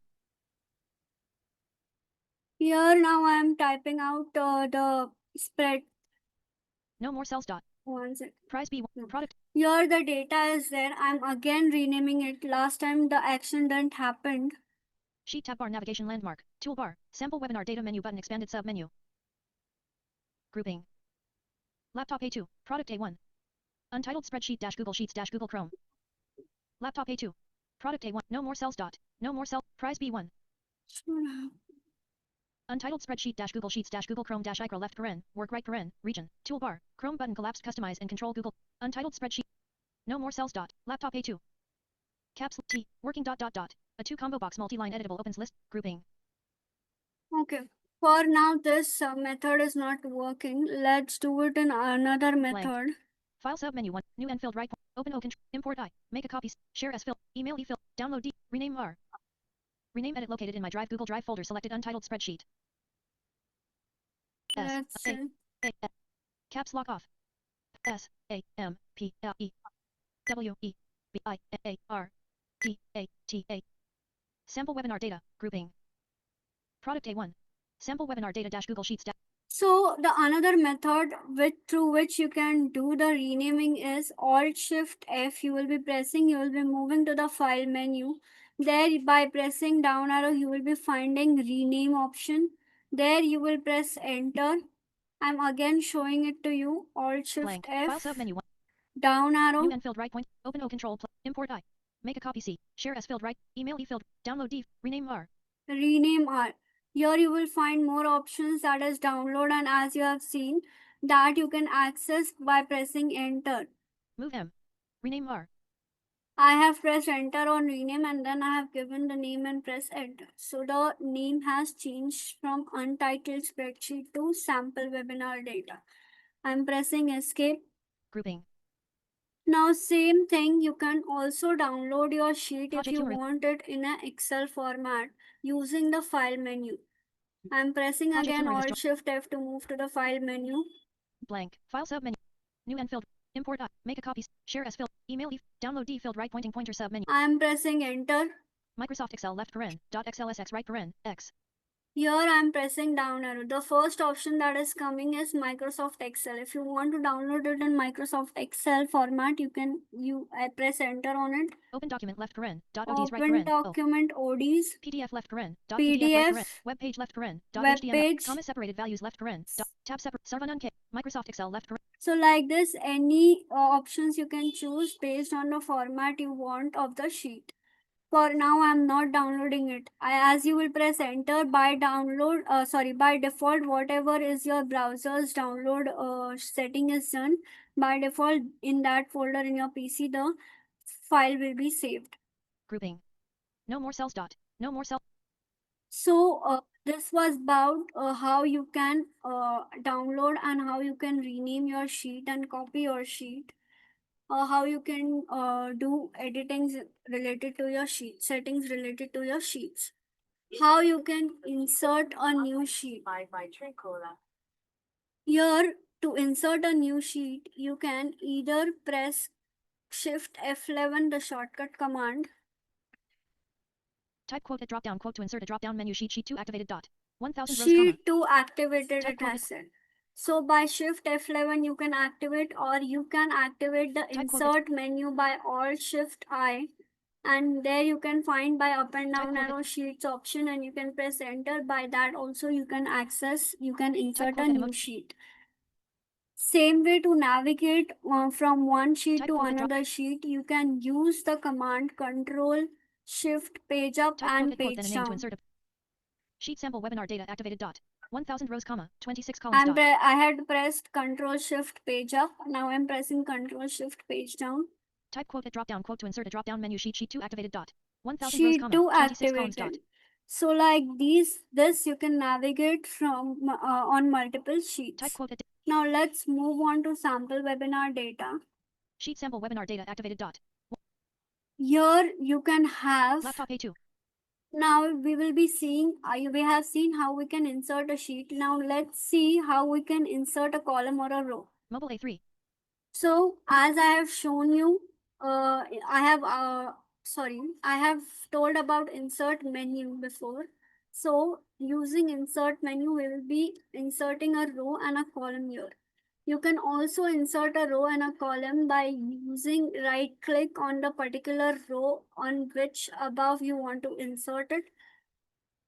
Here now I am typing out the spread. No more cells dot. 1 second. Prize B1. No. Product. Here the data is there. I'm again renaming it. Last time the action didn't happen. Sheet tab bar navigation landmark. Toolbar. Sample webinar data menu button expanded submenu. Grouping. Laptop A2. Product A1. Untitled spreadsheet dash Google Sheets dash Google Chrome. Laptop A2. Product A1. No more cells dot. No more cell. Prize B1. Untitled spreadsheet dash Google Sheets dash Google Chrome dash icon left paren, work right paren, region, toolbar, Chrome button collapsed customize and control Google. Untitled spreadsheet. No more cells dot. Laptop A2. Caps T. Working dot dot dot. A 2 combo box multi-line editable opens list. Grouping. Okay. For now, this method is not working. Let's do it in another method. File sub menu 1. New and filled right. Open O control. Import I. Make a copy. Share as fill. Email e fill. Download D. Rename R. Rename edit located in my Drive Google Drive folder selected untitled spreadsheet. Let's see. Caps lock off. S A M P L E W E B I A R D A T A. Sample webinar data grouping. Product A1. Sample webinar data dash Google Sheets dash. So the another method through which you can do the renaming is Alt Shift F. You will be pressing, you will be moving to the file menu. There by pressing down arrow, you will be finding rename option. There you will press enter. I'm again showing it to you. Alt Shift Blank. F. File sub menu 1. Down arrow. New and filled right point. Open O control. Import I. Make a copy C. Share as filled right. Email e filled. Download D. Rename R. Rename R. Here you will find more options, that is download, and as you have seen that you can access by pressing enter. Move M. Rename R. I have pressed enter on rename and then I have given the name and press enter. So the name has changed from untitled spreadsheet to sample webinar data. I'm pressing escape. Grouping. Now same thing, you can also download your sheet if Project you Humor. want it in an Excel format using the file menu. I'm pressing Project again Humor is Alt Shift F to move to the file menu. Blank. File sub menu. New and filled. Import I. Make a copy. Share as filled. Email e. Download D filled right pointing pointer sub menu. I'm pressing enter. Microsoft Excel left paren. .xlsx right paren. X. Here I'm pressing down arrow. The first option that is coming is Microsoft Excel. If you want to download it in Microsoft Excel format, I press enter on it. Open document left paren. .ods right Open paren. O. document ODs. PDF left paren. .pdf right paren. PDF. Web page left paren. Web .html. page. Comma separated values left paren. Tab separate. Sarvanan K. Microsoft Excel left paren. So like this, any options you can choose based on the format you want of the sheet. For now, I'm not downloading it. As you will press enter by by default, whatever is your browser's download setting is done. By default, in that folder in your PC, the file will be saved. Grouping. No more cells dot. No more cell. So this was about how you can download and how you can rename your sheet and copy your sheet. How you can do editing related to your sheet, settings related to your sheets. How you can insert a new sheet. Here, to insert a new sheet, you can either press Shift F11, the shortcut command. Type quote at drop down quote to insert a drop down menu sheet 2 activated dot. 1000 rows comma. Sheet 2 activated, Type it quote has said. So by Shift F11 you can activate, or you can activate the Type quote insert menu by Alt Shift I, and there you can find by up and down quote arrow sheets option, and you can press enter. By that also you can insert a quote new sheet. Same way to navigate from one sheet Type to quote at drop. another sheet, you can use the command Control Shift page up Type quote and at quote then a page name to down. insert a sheet sample webinar data activated dot. 1000 rows comma 26 columns dot. I had pressed Control Shift page up. Now I'm pressing Control Shift page down. Type quote at drop down quote to insert a drop down menu sheet 2 activated dot. 1000 rows Sheet comma 2 26 columns dot. activated. So like this you can navigate from on multiple sheets. Type quote at Now let's move on to sample webinar data. sheet sample webinar data activated dot. Here you can have. Laptop A2. Now we will be seeing, we have seen how we can insert a sheet. Now let's see how we can insert a column or a row. Mobile A3. So as I have shown you, I have told about insert menu before. So using insert menu, we will be inserting a row and a column here. You can also insert a row and a column by using right click on the particular row on which above you want to insert it,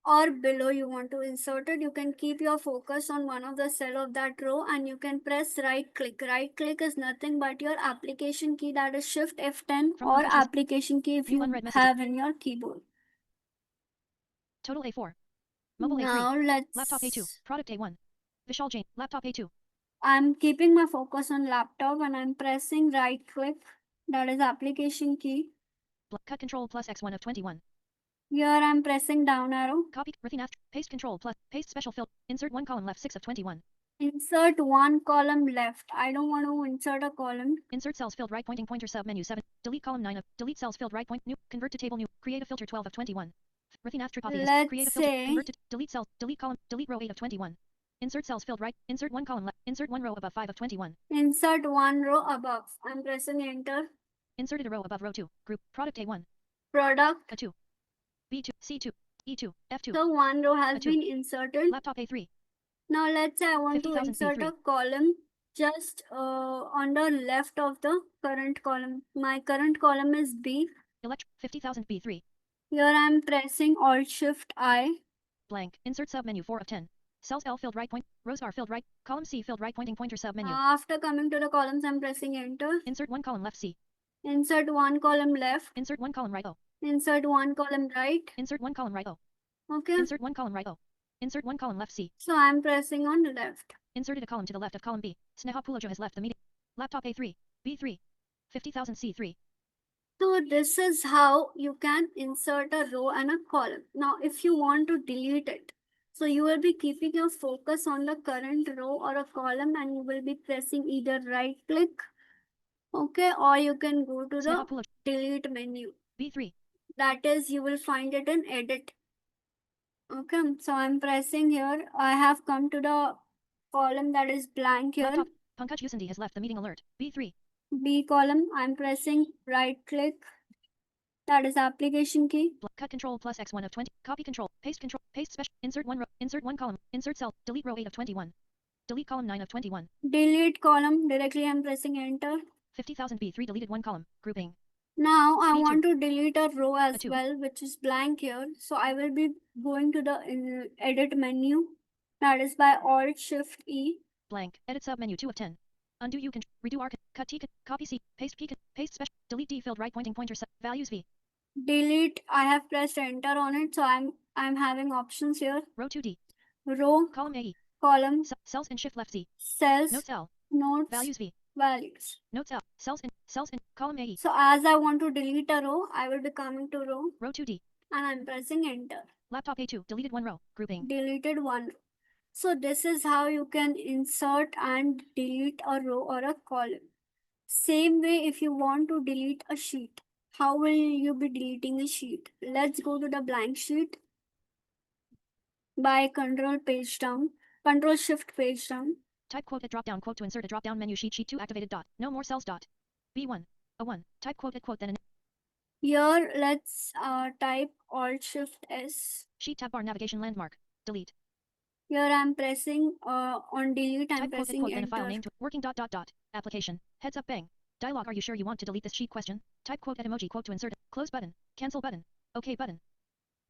or below you want to insert it. You can keep your focus on one of the cell of that row and you can press right click. Right click is nothing but your application key, that is Shift F10 From or Confucius. application key if View you unread messages. have in your keyboard. Total A4. Mobile A3. Now Laptop A2. let's. Product A1. Vishal Jain. Laptop A2. I'm keeping my focus on laptop and I'm pressing right click, that is application key. Cut Control plus X1 of 21. Here I'm pressing down arrow. Copy. Rathinath. Paste Control plus. Paste special fill. Insert one column left 6 of 21. Insert one column left. I don't want to insert a column. Insert cells filled right pointing pointer sub menu 7. Delete column 9 of. Delete cells filled right point new. Convert to table new. Create a filter 12 of 21. Rathinath Tripathi. Let's Create a filter. say Convert to delete cells. Delete column. Delete row 8 of 21. Insert cells filled right. Insert one column left. Insert one row above 5 of 21. insert one row above. I'm pressing enter. Inserted a row above row 2. Group. Product A1. Product. A2. B2. C2. E2. F2. So one row has A2. been inserted. Laptop A3. Now let's say I want to 50,000 insert a B3. column just on the left of the current column. My current column is B. 50,000 B3. Here I'm pressing Alt Shift I. Blank. Insert sub menu 4 of 10. Cells L filled right point. Rows R filled right. Column C filled right pointing pointer sub menu. After coming to the columns, I'm pressing enter. Insert one column left C. Insert one column left. Insert one column right O. Insert one column right. Insert one column right O. Okay. Insert one column right O. Insert one column left C. So I'm pressing on left. Inserted a column to the left of column B. Sneha Pulojo has left the meeting. Laptop A3. B3. 50,000 C3. So this is how you can insert a row and a column. Now, if you want to delete it, so you will be keeping your focus on the current row or a column and you will be pressing either right click, okay, or you can go to the Sneha Pulojo. delete menu. B3. That is, you will find it in edit. Okay, so I'm pressing here. I have come to the column that is blank here. Laptop. Pankaj Usandi has left the meeting alert. B3. B column, I'm pressing right click. That is application key. Cut Control plus X1 of 20. Copy Control. Paste Control. Paste special. Insert one row. Insert one column. Insert cell. Delete row 8 of 21. Delete column 9 of 21. Delete column, directly I'm pressing enter. 50,000 B3 deleted one column. Grouping. Now I B2. want to delete a row as A2. well, which is blank here. So I will be going to the edit menu. That is by Alt Shift E. Blank. Edit sub menu 2 of 10. Undo U can redo R. Cut T. Copy C. Paste P. Paste special. Delete D filled right pointing pointer sub. Values V. Delete. I have pressed enter on it, so I'm having options here. Row 2D. Row, Column AE. column, Cells and shift left C. cells, Notes L. notes, Values V. values. Notes L. Cells in column AE. So as I want to delete a row, I will be coming to row Row 2D. and I'm pressing enter. Laptop A2. Deleted one row. Grouping. Deleted one row. So this is how you can insert and delete a row or a column. Same way, if you want to delete a sheet, how will you be deleting a sheet? Let's go to the blank sheet by Control Shift page down. Type quote at drop down quote to insert a drop down menu sheet 2 activated dot. No more cells dot. B1. A1. Type quote at quote then an Here, let's type Alt Shift S. sheet tab bar navigation landmark. Delete. Here I'm pressing on delete, I'm Type quote at pressing quote then a file enter. name to working dot dot dot. Application. Heads up bang. Dialog. Are you sure you want to delete this sheet question? Type quote at emoji quote to insert. Close button. Cancel button. OK button.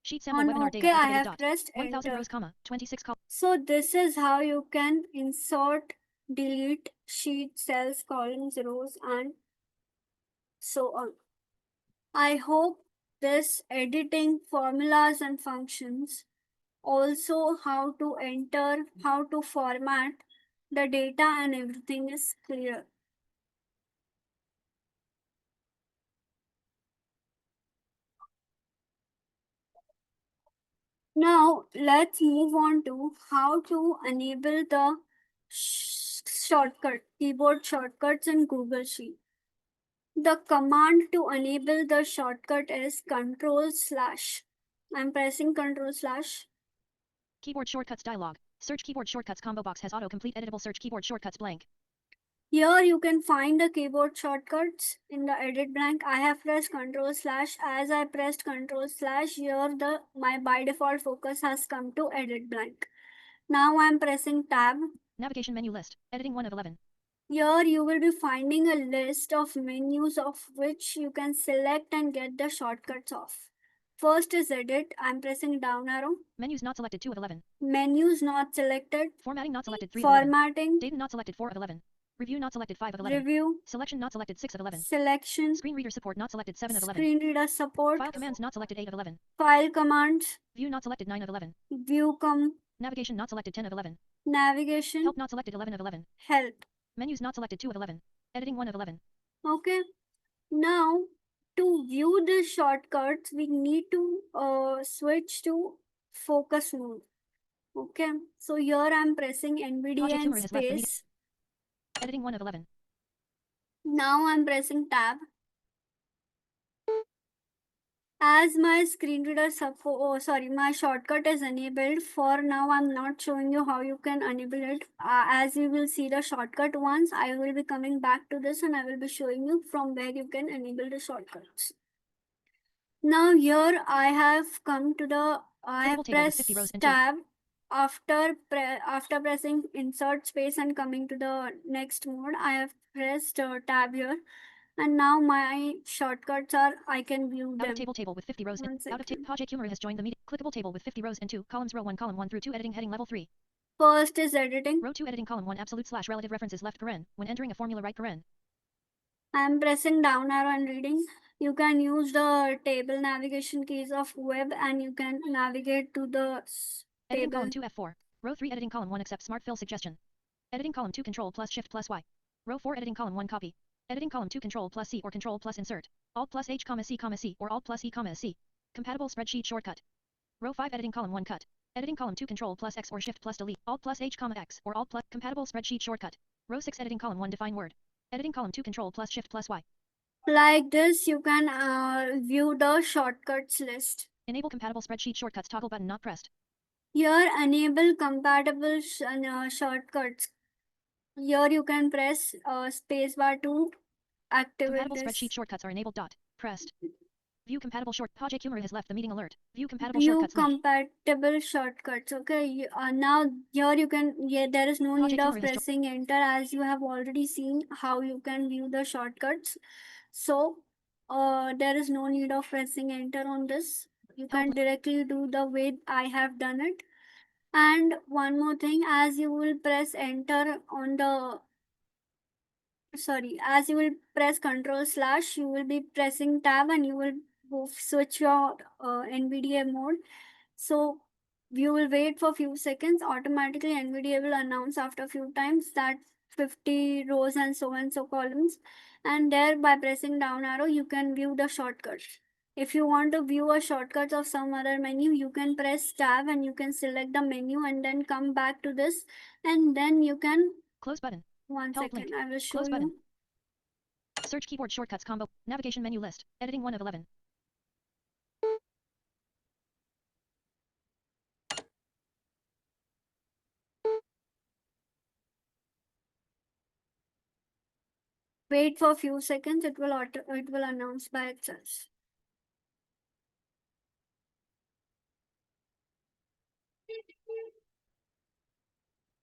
Sheet sample On webinar data OK, I activated have dot. pressed 1000 enter. rows comma 26 column. So this is how you can insert, delete sheet, cells, columns, rows, and so on. I hope this editing formulas and functions, also how to enter, how to format the data and everything is clear. Now let's move on to how to enable the keyboard shortcuts in Google Sheet. The command to enable the shortcut is Control/. I'm pressing Control/. Keyboard shortcuts dialog. Search keyboard shortcuts combo box has autocomplete editable search keyboard shortcuts blank. Here you can find the keyboard shortcuts in the edit blank. I have pressed Control/. As I pressed Control/, here my by default focus has come to edit blank. Now I'm pressing Tab. Navigation menu list. Editing 1 of 11. Here you will be finding a list of menus of which you can select and get the shortcuts off. First is edit. I'm pressing down arrow. Menus not selected 2 of 11. Menus not selected. Formatting not selected 3 of 11. Formatting. Data not selected 4 of 11. Review not selected 5 of 11. Review, Selection not selected 6 of 11. selection, Screen reader support not selected 7 of 11. screen reader support, File commands not selected 8 of 11. file commands, View not selected 9 of 11. view Navigation not selected 10 of 11. navigation, Help not selected 11 of 11. help. Menus not selected 2 of 11. Editing 1 of 11. Okay. Now, to view the shortcuts, we need to switch to focus mode. Okay. So here I'm pressing NVDA Project and Humor has left the meeting. space. Editing 1 of 11. Now I'm pressing tab. As my screen reader my shortcut is enabled. For now, I'm not showing you how you can enable it. As you will see the shortcut once, I will be coming back to this and I will be showing you from where you can enable the shortcuts. Now here I have come to the, I have Clickable table with 50 rows pressed and 2. tab. After pressing insert space and coming to the next mode, I have pressed tab here. And now my shortcuts are, I can view Out them. of table with 50 rows. One Out of second. Project Humor has joined the meeting. Clickable table with 50 rows and 2 columns. Row 1 column 1 through 2 editing heading level 3. First is editing. Row 2 editing column 1 absolute / relative references left paren. When entering a formula right paren. I am pressing down arrow and reading. You can use the table navigation keys of web and you can navigate to the Editing table. column 2 F4. Row 3 editing column 1 accept smart fill suggestion. Editing column 2 control plus shift plus Y. Row 4 editing column 1 copy. Editing column 2 control plus C or control plus insert. Alt plus H comma C or Alt plus E comma C. Compatible spreadsheet shortcut. Row 5 editing column 1 cut. Editing column 2 control plus X or shift plus delete. Alt plus H comma X or Alt plus compatible spreadsheet shortcut. Row 6 editing column 1 define word. Editing column 2 control plus shift plus Y. Like this, you can view the shortcuts list. Enable compatible spreadsheet shortcuts toggle button not pressed. Here, enable compatible shortcuts. Here you can press spacebar to activate Compatible this. spreadsheet shortcuts are enabled. Pressed. View compatible short. Project Humor has left the meeting alert. View compatible View shortcuts link. compatible shortcuts. Okay. Now here you can. There is no Project need of Humor has pressing enter, as you have already seen how you can view the shortcuts. So there is no need of pressing enter on this. You can directly do the way I have done it. And one more thing, as you will press enter on the, as you will press control / you will be pressing tab and you will switch your NVDA mode. So you will wait for few seconds. Automatically NVDA will announce after few times that 50 rows and so columns, and there by pressing down arrow you can view the shortcuts. If you want to view a shortcut of some other menu, you can press tab and you can select the menu and then come back to this, and then you can Close button. one Help second. link. I will show Close button. you. Search keyboard shortcuts combo. Navigation menu list. Editing 1 of 11. Wait for a few seconds. It will announce by itself.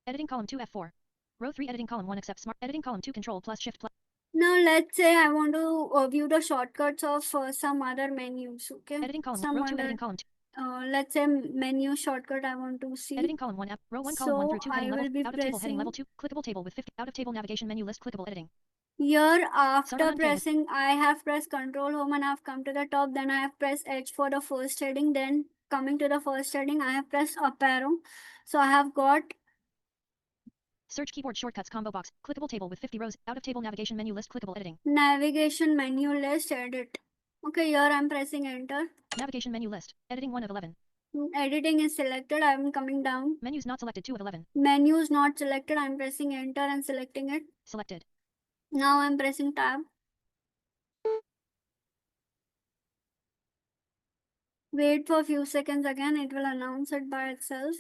Editing column 2 F4. Row 3 editing column 1 accept smart. Editing column 2 control plus shift plus. Now let's say I want to view the shortcuts of some other menus. Okay. Editing column Some row 2 other, editing column 2. let's say menu shortcut I want to see. Editing column 1 F. Row 1 column 1 through 2 heading I level. will be Out of table heading pressing level 2. Clickable table with 50. Out of table navigation menu list clickable editing. here. After Saravanan K is- pressing, I have pressed control home and I have come to the top. Then I have pressed H for the first heading. Then coming to the first heading, I have pressed up arrow. So I have got Search keyboard shortcuts combo box. Clickable table with 50 rows. Out of table navigation menu list clickable editing. navigation menu list edit. Okay, here I'm pressing enter. Navigation menu list. Editing 1 of 11. Editing is selected. I'm coming down. Menus not selected 2 of 11. Menu is not selected. I'm pressing enter and selecting it. Selected. Now I'm pressing tab. Wait for a few seconds again. It will announce it by itself.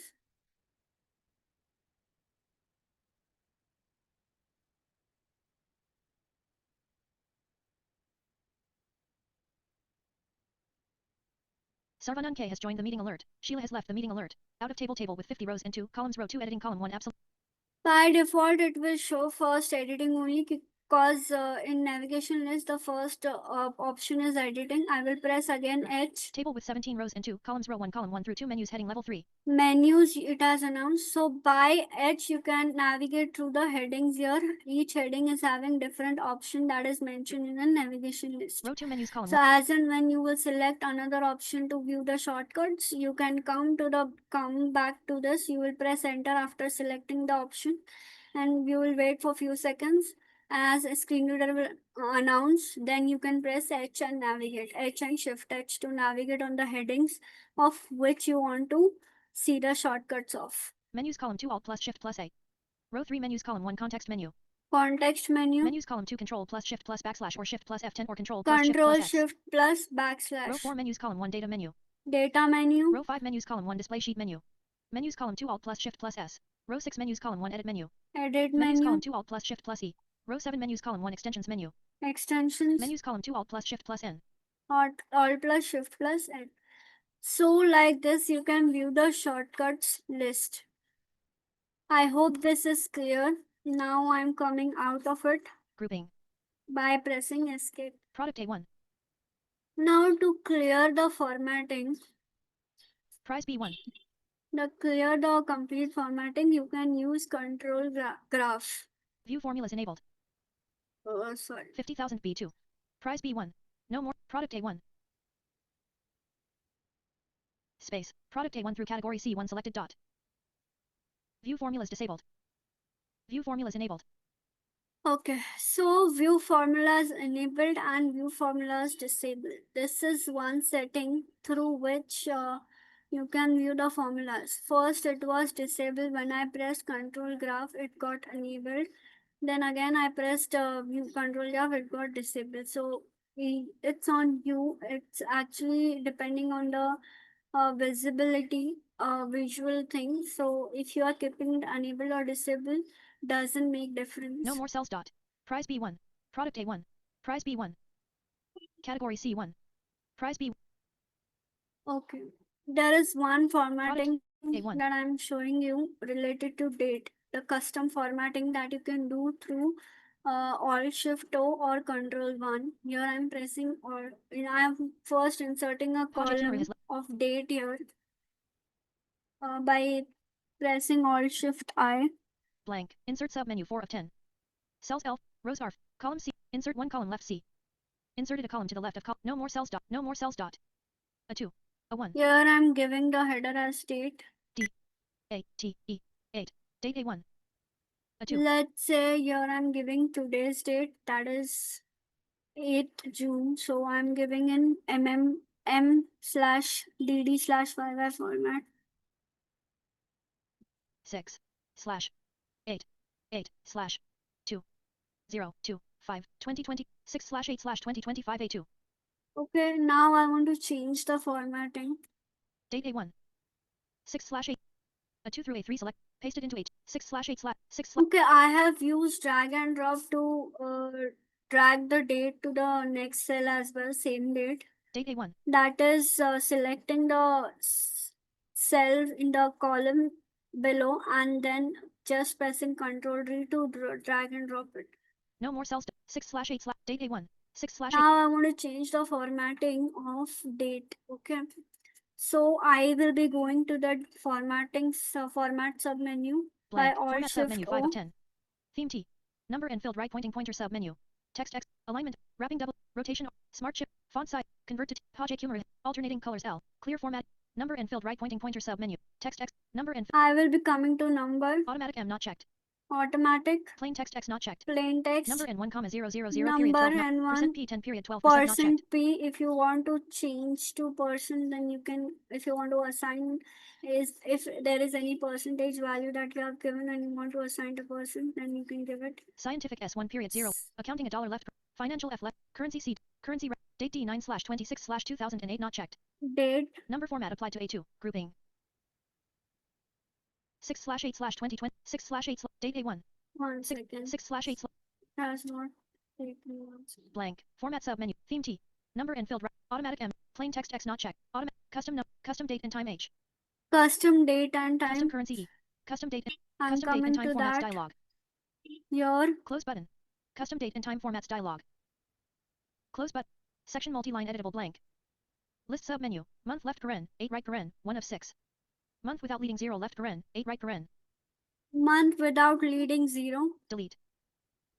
Sarvanan K has joined the meeting alert. Sheila has left the meeting alert. Out of table with 50 rows and 2 columns row 2 editing column 1 absolute. By default, it will show first editing only. cause in navigation list the first option is editing. I will press again H. Table with 17 rows and 2 columns, row 1 column 1 through 2 menus heading level 3. Menus it has announced. So by H you can navigate through the headings here. Each heading is having different option that is mentioned in the navigation list. Row 2 menus column So 1. as and when you will select another option to view the shortcuts, you can come back to this. You will press enter after selecting the option, and you will wait for few seconds. As a screen reader will announce, then you can press H and navigate. H and shift H to navigate on the headings of which you want to see the shortcuts of. Menus column 2 alt plus shift plus A. Row 3 menus column 1 context menu. Context menu. Menus column 2 control plus shift plus backslash or shift plus F10 or control plus shift Control plus X. shift plus backslash. Row 4 menus column 1 data menu. Data menu. Row 5 menus column 1 display sheet menu. Menus column 2 alt plus shift plus S. Row 6 menus column 1 edit menu. Edit Menus menu. column 2 alt plus shift plus E. Row 7 menus column 1 extensions menu. Extensions. Menus column 2 alt plus shift plus N. Alt plus shift plus N. So like this you can view the shortcuts list. I hope this is clear. Now I'm coming out of it Grouping. by pressing escape. Product A1. Now to clear the formatting, Prize B1. to clear the complete formatting, you can use control graph. View formulas enabled. Sorry. 50,000 B2. Prize B1. No more. Product A1. Space. Product A1 through category C1 selected dot. View formulas disabled. View formulas enabled. Okay, so view formulas enabled and view formulas disabled. This is one setting through which you can view the formulas. First, it was disabled when I pressed control graph, it got enabled. Then again, I pressed view control graph, it got disabled. So it's on you. It's actually depending on the visibility, visual thing. So if you are keeping it enabled or disabled, doesn't make difference. No more cells dot. Prize B1. Product A1. Prize B1. Category C1. Prize B. Okay. There is one formatting A1. that I'm showing you related to date. The custom formatting that you can do through Alt Shift O or Control 1. Here I'm pressing or I am first inserting a Project Humor column has of date here by pressing Alt Shift I. Blank. Insert submenu 4 of 10. Cells L. Rows R. Column C. Insert 1 column left C. Inserted a column to the left of column. No more cells dot. No more cells dot. A 2. A 1. Here I'm giving the header as date. A. T. E. 8. Date A1. A 2. Let's say here I'm giving today's date, that is 8th June. So I'm giving in M/DD/YY format. 6. Slash. 8. 8. Slash. 2. 0. 2. 5. 2020. 6 slash 8 slash 2025 A2. Okay, now I want to change the formatting. Date A1. 6 slash 8. A 2 through A3 select. Paste it into H. 6 slash 8 slash 6 slash. Okay, I have used drag and drop to drag the date to the next cell as well, same date. Date A1. That is selecting the cell in the column below and then just pressing Ctrl D to drag and drop it. No more cells. 6 slash 8 slash. Date A1. 6 slash 8. Now I want to change the formatting of date. Okay. So I will be going to the formatting format submenu by Blank. Alt Format Shift submenu 5 O. of 10. Theme T. Number and filled right pointing pointer submenu. Text X. Alignment. Wrapping double. Rotation. Smart shift. Font size. Convert to Project Humor. Alternating colors L. Clear format. Number and filled right pointing pointer submenu. Text X. Number and I will be coming to number, automatic M not checked. automatic, Plain text X not checked. plain text, Number and 1 comma 0 0 0 number period 12 not, and percent 1, P 10 period 12% not percent checked. P. If you want to change to percent, then you can, if you want to assign, if there is any percentage value that you have given and you want to assign to percent, then you can give it. Scientific S1 period 0. Accounting $1 left. Financial F left. Currency C. Currency date D9 slash 26 slash 2008 not checked. Date, Number format applied to A2. Grouping. 6 slash 8 slash 2020. 6 slash 8 date A1. 1 6 second, 6 slash 8 has not taken 1 second. blank. Format submenu. Theme T. Number and filled right. Automatic M. Plain text X not checked. Automatic. Custom date and time H. Custom date and Custom time. currency E. Custom date. I'm Custom date and coming time to formats that. dialog. Here, Close button. Custom date and time formats dialog. Close button. Section multi-line editable blank. List submenu. Month left paren, 8 right paren, 1 of 6. Month without leading 0 left paren, 8 right paren. Month without leading 0. Delete.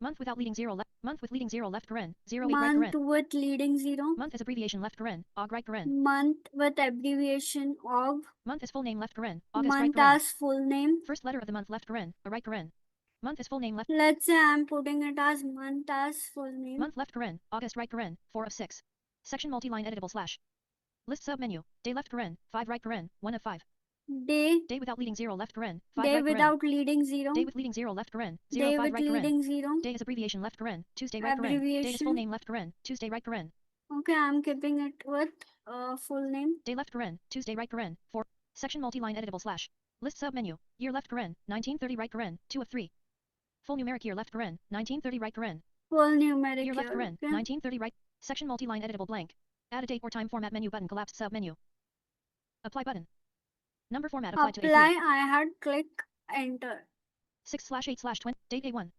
Month without leading 0 left. Month with leading 0 left paren, 0 8 right Month paren. with leading 0. Month is abbreviation left paren, og right paren. Month with abbreviation og. Month is full name left paren, August right Month paren. as full name. First letter of the month left paren, a right paren. Month is full name left. Let's say I'm putting it as month as full name. Month left paren, August right paren, 4 of 6. Section multi-line editable slash. List submenu. Day left paren, 5 right paren, 1 of 5. Day. Day without leading 0 left paren, 5 Day right paren. without leading 0. Day with leading 0 left paren, 0 Day 5 with right paren. leading 0. Day is abbreviation left paren, Tuesday right paren. Day is full Abbreviation. name left paren, Tuesday right paren. Okay, I'm keeping it with full name. Day left paren, Tuesday right paren, 4. Section multi-line editable slash. List submenu. Year left paren, 1930 right paren, 2 of 3. Full numeric year left paren, 1930 right paren. Full numeric Year left year. paren, Okay. 1930 right. Section multi-line editable blank. Add a date or time format menu button collapsed submenu. Apply button. Number format applied to Apply. A3. I had click enter. 6/8/20. Date A1.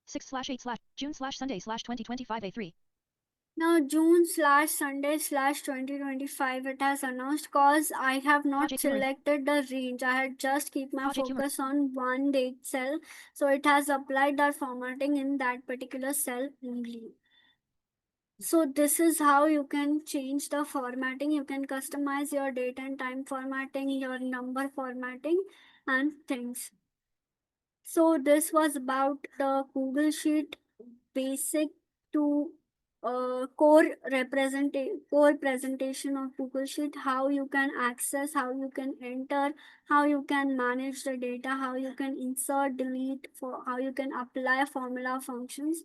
6/8/ June/Sunday/2025 A3. Now June/Sunday/2025 it has announced cause I have not Project Humor. selected the range. I had just keep my Project Humor. focus on one date cell. So it has applied that formatting in that particular cell only. So this is how you can change the formatting. You can customize your date and time formatting, your number formatting and things. So this was about the Google Sheet basic to core presentation of Google Sheet, how you can access, how you can enter, how you can manage the data, how you can insert, delete, for how you can apply formula functions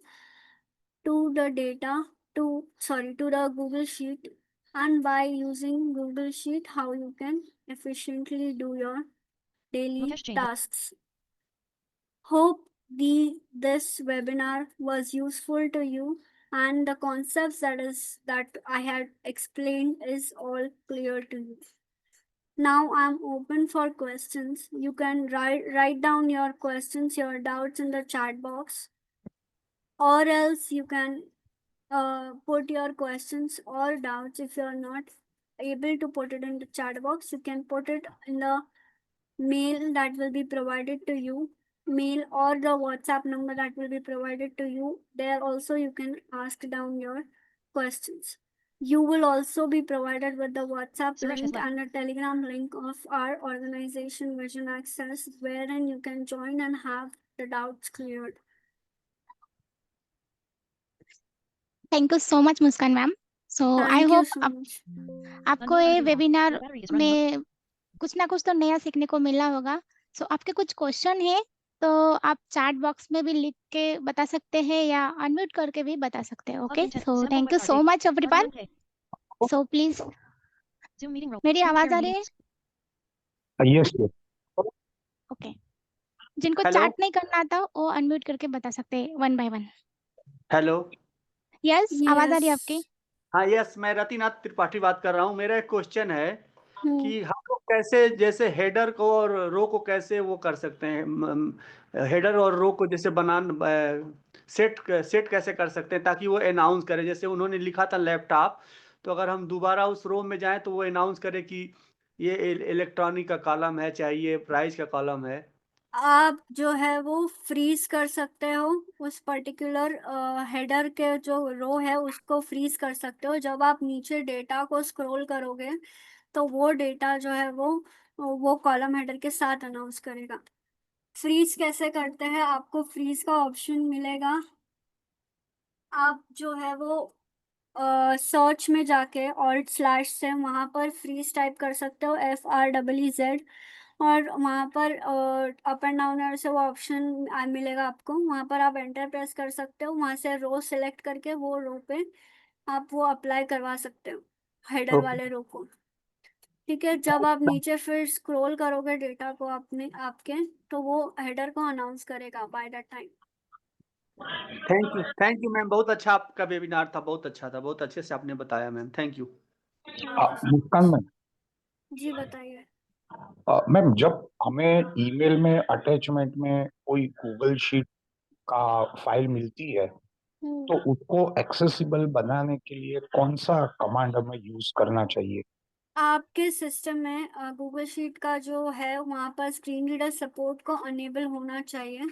to the data to the Google Sheet, and by using Google Sheet how you can efficiently do your daily Mukesh Jain. tasks. Hope this webinar was useful to you and the concepts that I had explained is all clear to you. Now I'm open for questions. You can write down your questions, your doubts in the chat box, or else you can put your questions or doubts. If you're not able to put it in the chat box, you can put it in the mail that will be provided to you, mail or the WhatsApp number that will be provided to you. There also you can ask down your questions. You will also be provided with the WhatsApp Suresh has link left. and a Telegram link of our organization Vision Access, wherein you can join and have the doubts cleared. Thank you so much Muskan ma'am. So I Thank you hope so much. आपको Unmute ये audio. Webinar Your battery is running low. में कुछ ना कुछ तो नया सीखने को मिला होगा. सो आपके कुछ क्वेश्चन है तो आप चैट बॉक्स में भी लिख के बता सकते हैं या अनम्यूट करके भी बता सकते हैं. Okay, Login 10. So Sample thank you website so date. Much everyone. 21K. So please Zoom meeting roll. मेरी Screen आवाज आ sharing रही meeting. है? यस यस ओके, जिनको हेलो चैट नहीं करना आता वो अनम्यूट करके बता सकते हैं one by one. Hello yes, आवाज आ रही है Yes. आपकी? हाँ यस, मैं रतिनाथ त्रिपाठी बात कर रहा हूँ. मेरा एक क्वेश्चन है कि Hmm. हम लोग कैसे जैसे हेडर को और रो को कैसे वो कर सकते हैं, हेडर और रो को जैसे सेट कैसे कर सकते हैं ताकि वो अनाउंस करे. जैसे उन्होंने लिखा था लैपटॉप, तो अगर हम दोबारा उस रो में जाएं तो वो अनाउंस करे कि ये इलेक्ट्रॉनिक का कॉलम है, चाहे ये प्राइस का कॉलम है. आप जो है वो फ्रीज कर सकते हो उस पर्टिकुलर हेडर के जो रो है उसको फ्रीज कर सकते हो. जब आप नीचे डेटा को स्क्रॉल करोगे तो वो डेटा जो है वो कॉलम हेडर के साथ अनाउंस करेगा. फ्रीज कैसे करते हैं, आपको फ्रीज का ऑप्शन मिलेगा. आप जो है वो सर्च में जाके ऑल्ट/ से वहां पर फ्रीज टाइप कर सकते हो, FREEZ, और वहां पर अप एंड डाउन एरो से वो ऑप्शन मिलेगा आपको. वहां पर आप एंटर प्रेस कर सकते हो, वहां से रो सिलेक्ट करके वो रो पे आप वो अप्लाई करवा सकते हो हेडर वाले रो को. ठीक है, जब आप नीचे फिर स्क्रॉल करोगे डेटा को अपने आपके, तो वो हेडर को अनाउंस करेगा by that time. Thank you ma'am, बहुत अच्छा आपका वेबिनार था, बहुत अच्छा था, बहुत अच्छे से आपने बताया ma'am. Thank you. Muskan ma'am, जी बताइए. मैम जब हमें ईमेल में अटैचमेंट में कोई गूगल शीट का फाइल मिलती है तो उसको एक्सेसिबल बनाने के लिए कौन सा कमांड हमें यूज करना चाहिए? आपके सिस्टम में गूगल शीट का जो है वहाँ पर स्क्रीन रीडर सपोर्ट को अनेबल होना चाहिए।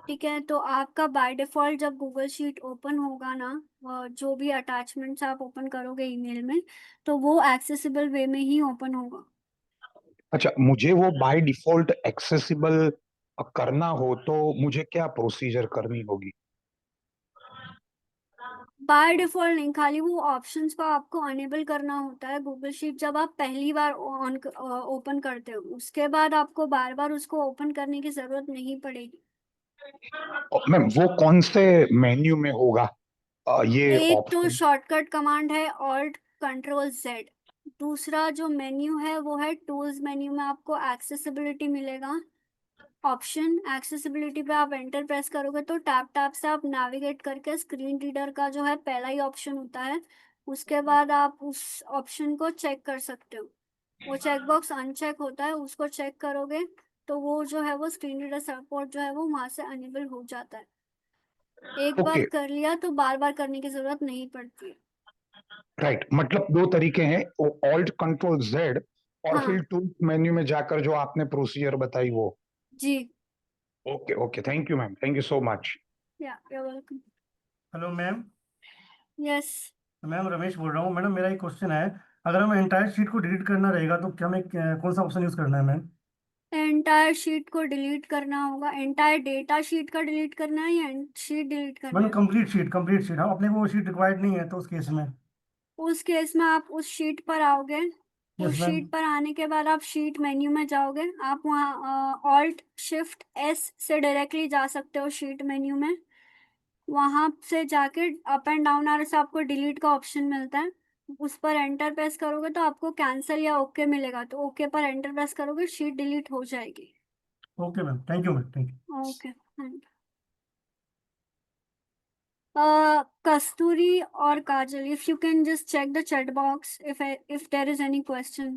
ठीक है, तो आपका बाय डिफॉल्ट जब गूगल शीट ओपन होगा ना, जो भी अटैचमेंट्स आप ओपन करोगे ईमेल में, तो वो एक्सेसिबल वे में ही ओपन होगा। अच्छा, मुझे वो बाय डिफॉल्ट एक्सेसिबल करना हो तो मुझे क्या प्रोसीजर करनी होगी? बाय डिफॉल्ट नहीं, खाली वो ऑप्शंस को आपको अनेबल करना होता है गूगल शीट जब आप पहली बार ऑन ओपन करते हो। उसके बाद आपको बार बार उसको ओपन करने की जरूरत नहीं पड़ेगी। मैम वो कौन से मेन्यू में होगा ये एक तो ऑप्शन? शॉर्टकट कमांड है ऑल्ट कंट्रोल जेड। दूसरा जो मेन्यू है वो है टूल्स मेन्यू में आपको एक्सेसिबिलिटी मिलेगा ऑप्शन। एक्सेसिबिलिटी पे आप एंटर प्रेस करोगे तो टैप टैप से आप नेविगेट करके स्क्रीन रीडर का जो है पहला ही ऑप्शन होता है। उसके बाद आप उस ऑप्शन को चेक कर सकते हो। वो चेकबॉक्स अनचेक होता है, उसको चेक करोगे तो वो जो है वो स्क्रीन रीडर सपोर्ट जो है वो वहां से अनेबल हो जाता है। एक बार ओके, कर लिया तो बार बार करने की जरूरत नहीं पड़ती है। राइट, मतलब दो तरीके हैं, ऑल्ट कंट्रोल जेड और हाँ फिर टूल्स मेन्यू में जाकर जो आपने प्रोसीजर बताई वो। जी। Okay okay, thank you ma'am, thank you so much. Yeah you welcome. Hello ma'am. Yes. Ma'am Ramesh बोल रहा हूँ। मैडम मेरा एक क्वेश्चन है, अगर हमें एंटायर शीट को डिलीट करना रहेगा तो क्या हमें कौन सा ऑप्शन यूज करना है मैम? एंटायर शीट को डिलीट करना होगा? एंटायर डेटा शीट का डिलीट करना है या शीट डिलीट करना मैडम है? कंप्लीट शीट हम अपने को वो शीट रिक्वायर्ड नहीं है तो उस केस में। उस केस में आप उस शीट पर आओगे। यस उस मैम। शीट पर आने के बाद आप शीट मेन्यू में जाओगे। आप वहाँ ऑल्ट शिफ्ट एस से डायरेक्टली जा सकते हो शीट मेन्यू में। वहां से जाके अप एंड डाउन आरो से आपको डिलीट का ऑप्शन मिलता है। उस पर एंटर प्रेस करोगे तो आपको कैंसिल या ओके मिलेगा, तो ओके पर एंटर प्रेस करोगे शीट डिलीट हो जाएगी। Okay ma'am, thank you ma'am, thank you. Okay. Kasturi or Kajal, if you can just check the chat box if there is any question.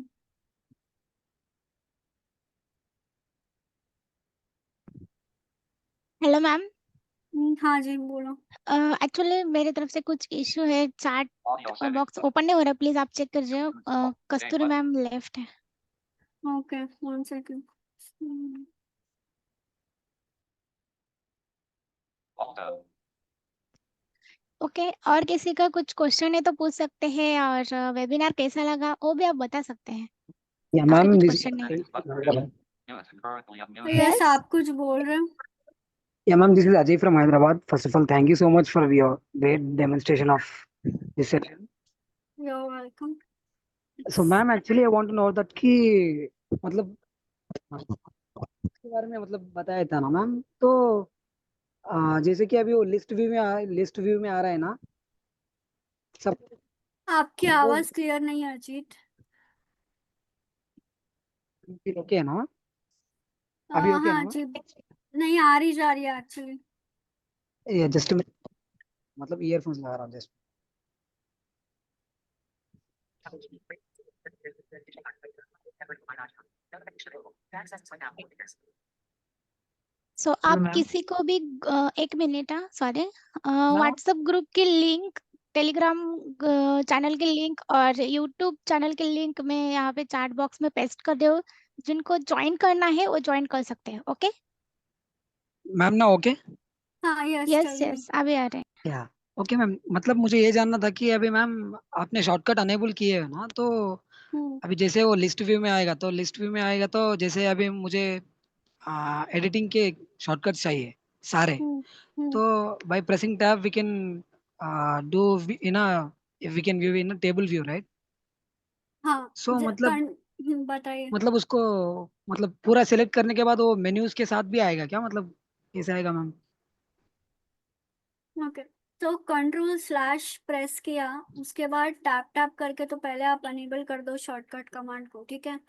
Hello ma'am. हाँ जी बोलो। Actually मेरी तरफ से कुछ issue है, चैट बॉक्स ओपन नहीं हो रहा, प्लीज आप चेक कीजिए। कस्तूरी मैम लेफ्ट है। Okay, 1 second. ओके, और किसी का कुछ क्वेश्चन है तो पूछ सकते हैं, और वेबिनार कैसा लगा वो भी आप बता सकते हैं। Yeah, आपके ma'am, कुछ this क्वेश्चन नहीं यस, यस। आप कुछ बोल रहे हो? yeah, ma'am, this is Ajay from Hyderabad. First of all, thank you so much for your great demonstration of this session. You're welcome. So, ma'am, actually, I want to know that कि मतलब इसके बारे में मतलब बताया था ना ma'am, तो जैसे कि अभी वो लिस्ट व्यू में आ रहा है ना सब। आपकी सपोज आवाज क्लियर नहीं है अजीत। ओके है ना? अभी ओके है हाँ ना जी, नहीं आ रही जा रही है एक्चुअली। मैम? जस्ट मतलब ईयरफोन्स लगा रहा हूँ जस्ट। सो आप किसी को भी 1 minute, sorry, Now, WhatsApp group की लिंक, टेलीग्राम चैनल की लिंक और यूट्यूब चैनल की लिंक मैं यहाँ पे चैट बॉक्स में पेस्ट कर दो। जिनको ज्वाइन करना है वो ज्वाइन कर सकते हैं। ओके। मैम ना ओके? हाँ yes, yes tell me. Yes, अभी आ रहे हैं। या ओके मैम, मतलब मुझे ये जानना था कि अभी मैम आपने शॉर्टकट अनेबल किए है ना, तो हम्म अभी जैसे वो लिस्ट व्यू में आएगा तो जैसे अभी मुझे एडिटिंग के शॉर्टकट चाहिए सारे। हम्म हम्म, तो by pressing tab we can do in a we can view in a table view, right? हाँ सो मतलब बताइए। उसको मतलब पूरा सेलेक्ट करने के बाद वो मेन्यूज के साथ भी आएगा क्या, मतलब कैसे आएगा मैम? ओके, तो कंट्रोल स्लैश प्रेस किया, उसके बाद टैप टैप करके तो पहले आप अनेबल कर दो शॉर्टकट कमांड को। ठीक है,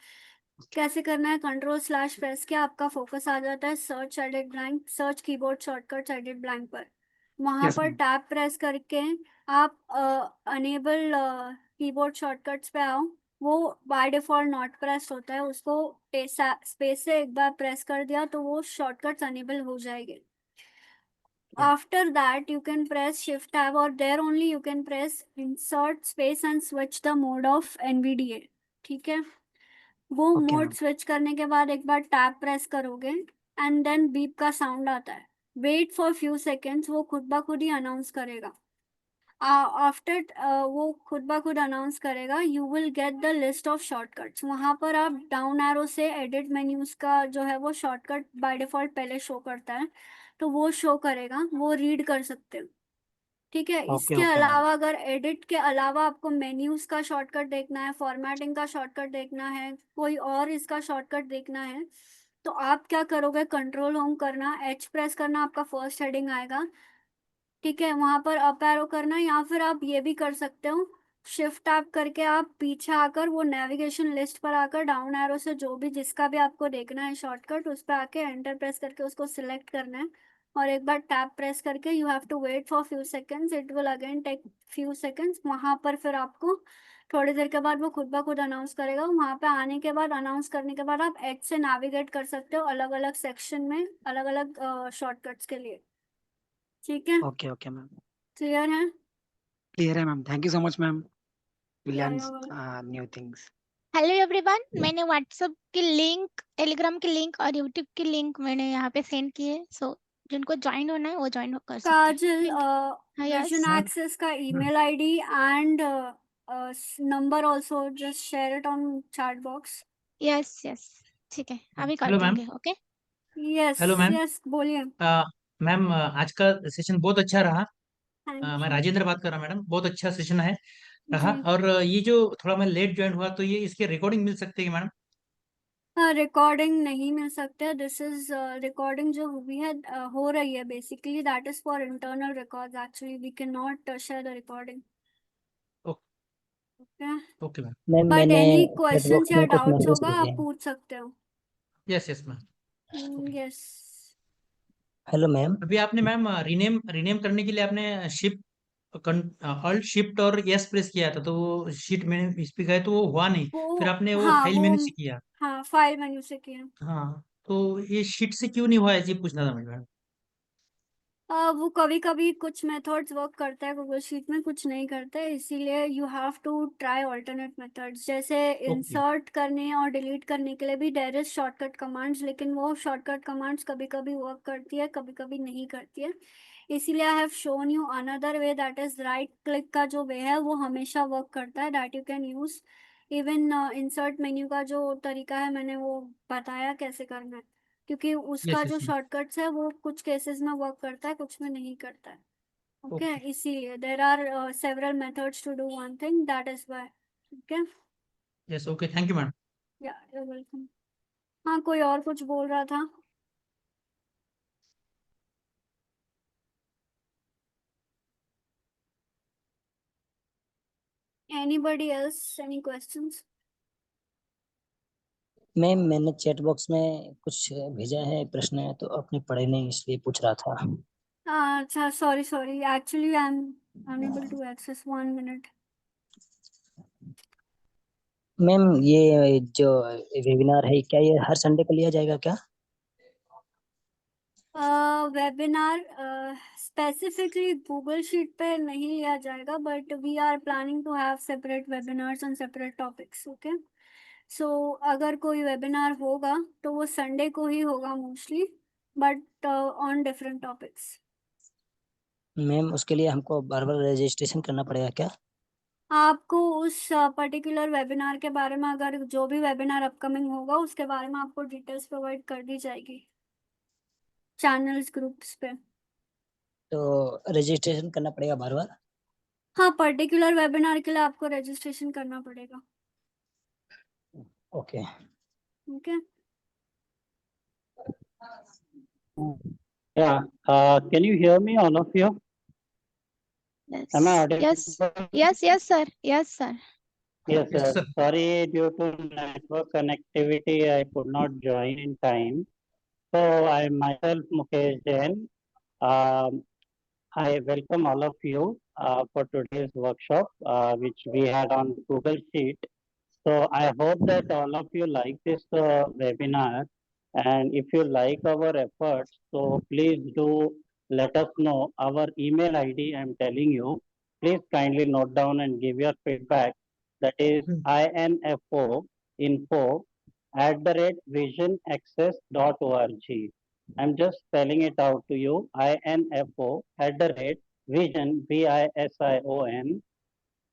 कैसे करना है? कंट्रोल स्लैश प्रेस किया, आपका फोकस आ जाता है search edit blank, search keyboard shortcut edit blank पर। वहां यस पर मैम। टैप प्रेस करके आप अनेबल कीबोर्ड शॉर्टकट्स पे आओ। वो बाय डिफॉल्ट नॉट प्रेस होता है, उसको स्पेस से एक बार प्रेस कर दिया तो वो शॉर्टकट्स अनेबल हो जाएंगे। After that, you can press Shift Tab, or there only you can press Insert Space and switch the mode of NVDA. ठीक है, वो Okay, मोड ma'am. स्विच करने के बाद एक बार टैब प्रेस करोगे एंड देन बीप का साउंड आता है. वेट फॉर फ्यू सेकेंड्स, वो खुद ब खुद ही अनाउंस करेगा. आफ्टर वो खुद ब खुद अनाउंस करेगा, you will get the list of shortcuts. वहां पर आप डाउन एरो से एडिट मेन्यूज का जो है वो शॉर्टकट बाय डिफॉल्ट पहले शो करता है, तो वो शो करेगा, वो रीड कर सकते हो. ठीक है. Okay, इसके okay, ma'am. अलावा अगर एडिट के अलावा आपको मेन्यूज का शॉर्टकट देखना है, फॉर्मेटिंग का शॉर्टकट देखना है, कोई और इसका शॉर्टकट देखना है, तो आप क्या करोगे, कंट्रोल होम करना, एच प्रेस करना, आपका फर्स्ट हेडिंग आएगा. ठीक है, वहां पर अप एरो करना, या फिर आप ये भी कर सकते हो, शिफ्ट टैप करके आप पीछे आकर वो नेविगेशन लिस्ट पर आकर डाउन एरो से जो भी जिसका भी आपको देखना है शॉर्टकट, उस पर आके एंटर प्रेस करके उसको सिलेक्ट करना है, और एक बार टैप प्रेस करके you have to wait for few seconds, it will again take few seconds. वहां पर फिर आपको थोड़ी देर के बाद वो खुद ब खुद अनाउंस करेगा. वहां पे आने के बाद, अनाउंस करने के बाद आप एच से नेविगेट कर सकते हो अलग अलग सेक्शन में, अलग अलग शॉर्टकट्स के लिए. ठीक है, Okay, okay, ma'am. क्लियर है? Clear है, ma'am. Thank you so much, ma'am. We Yeah, learned you're welcome. new things. Hello everyone, मैंने व्हाट्सएप की लिंक, टेलीग्राम की लिंक और यूट्यूब की लिंक मैंने यहाँ पे सेंड की है. सो जिनको ज्वाइन होना है वो ज्वाइन कर सकते हैं. काजल, हाँ, यस विजन Ma'am. एक्सेस का email ID and number also, just share it on chat box. Yes yes, ठीक है, अभी कर हेलो मैम. दूंगे. Okay, Yes, hello ma'am. yes, बोलिए. मैम, आज का सेशन बहुत अच्छा रहा. थैंक मैं यू. राजेंद्र बात कर रहा हूँ मैडम. बहुत अच्छा सेशन है रहा. जी, और ये जो थोड़ा मैं लेट ज्वाइन हुआ, तो ये इसके रिकॉर्डिंग मिल सकती है मैडम? रिकॉर्डिंग नहीं मिल सकते. दिस इज रिकॉर्डिंग जो हुई है, हो रही है basically, that is for internal records. Actually we can not share the recording. Okay, okay ma'am. Ma'am but मैंने एनी चैट क्वेश्चंस बॉक्स या में कुछ डाउट्स मैसेज होगा भेजे आप हैं. पूछ सकते हो. Yes yes ma'am. Yes. Hello ma'am. अभी आपने मैम रीनेम रीनेम करने के लिए आपने शिफ्ट ऑल्ट शिफ्ट और यस प्रेस किया था, तो वो शीट में इस पे गए तो वो हुआ नहीं. फिर वो, आपने वो हाँ फाइल वो, मेनू से किया. हाँ फाइल मेन्यू से किया. हाँ, तो ये शीट से क्यों नहीं हुआ है, ये पूछना था मुझे मैडम. वो कभी कभी कुछ मेथड्स वर्क करता है गूगल शीट में, कुछ नहीं करते, इसीलिए you have to try alternate methods. जैसे ओके. इंसर्ट करने और डिलीट करने के लिए भी देयर इज शॉर्टकट कमांड्स, लेकिन वो शॉर्टकट कमांड्स कभी कभी वर्क करती है, कभी कभी नहीं करती है. इसीलिए I have shown you another way, that is right click का जो वे है वो हमेशा वर्क करता है, that you can use. Even insert menu का जो तरीका है मैंने वो बताया कैसे करना है, क्योंकि उसका यस जो यस मैम. शॉर्टकट्स है वो कुछ केसेस में वर्क करता है, कुछ में नहीं करता है. Okay, okay. इसीलिए there are several methods to do one thing, that is why. Okay, yes, okay, thank you madam. Yeah you welcome. हाँ, कोई और कुछ बोल रहा था? Anybody else, any questions? Ma'am मैंने चैट बॉक्स में कुछ भेजा है प्रश्न, तो आपने पढ़े नहीं इसलिए पूछ रहा था. अच्छा, sorry sorry, actually I am unable to access. 1 minute. Ma'am ये जो वेबिनार है, क्या ये हर संडे को लिया जाएगा क्या? वेबिनार स्पेसिफिकली गूगल शीट पे नहीं लिया जाएगा, but we are planning to have separate webinars on separate topics. Okay, so अगर कोई वेबिनार होगा तो वो संडे को ही होगा mostly, but on different topics. Ma'am उसके लिए हमको बार बार रजिस्ट्रेशन करना पड़ेगा क्या? आपको उस पर्टिकुलर वेबिनार के बारे में, अगर जो भी वेबिनार अपकमिंग होगा उसके बारे में आपको डिटेल्स प्रोवाइड कर दी जाएगी चैनल्स ग्रुप्स पे. तो रजिस्ट्रेशन करना पड़ेगा बार बार? हाँ, पर्टिकुलर वेबिनार के लिए आपको रजिस्ट्रेशन करना पड़ेगा. Okay. Okay. Yeah, can you hear me, all of you? Am I audible? Yes yes yes sir, yes sir. Yes, Yes, sir. sir. Sorry, due to network connectivity, I could not join in time. So I myself, Mukesh Jain, I welcome all of you for today's workshop, which we had on Google Sheet. So I hope that all of you like this webinar, and if you like our efforts, so please do let us know. Our email ID, I'm telling you, please kindly note down and give your feedback. That is info@visionaccess.org. I'm just spelling it out to you. info@vision, VISION,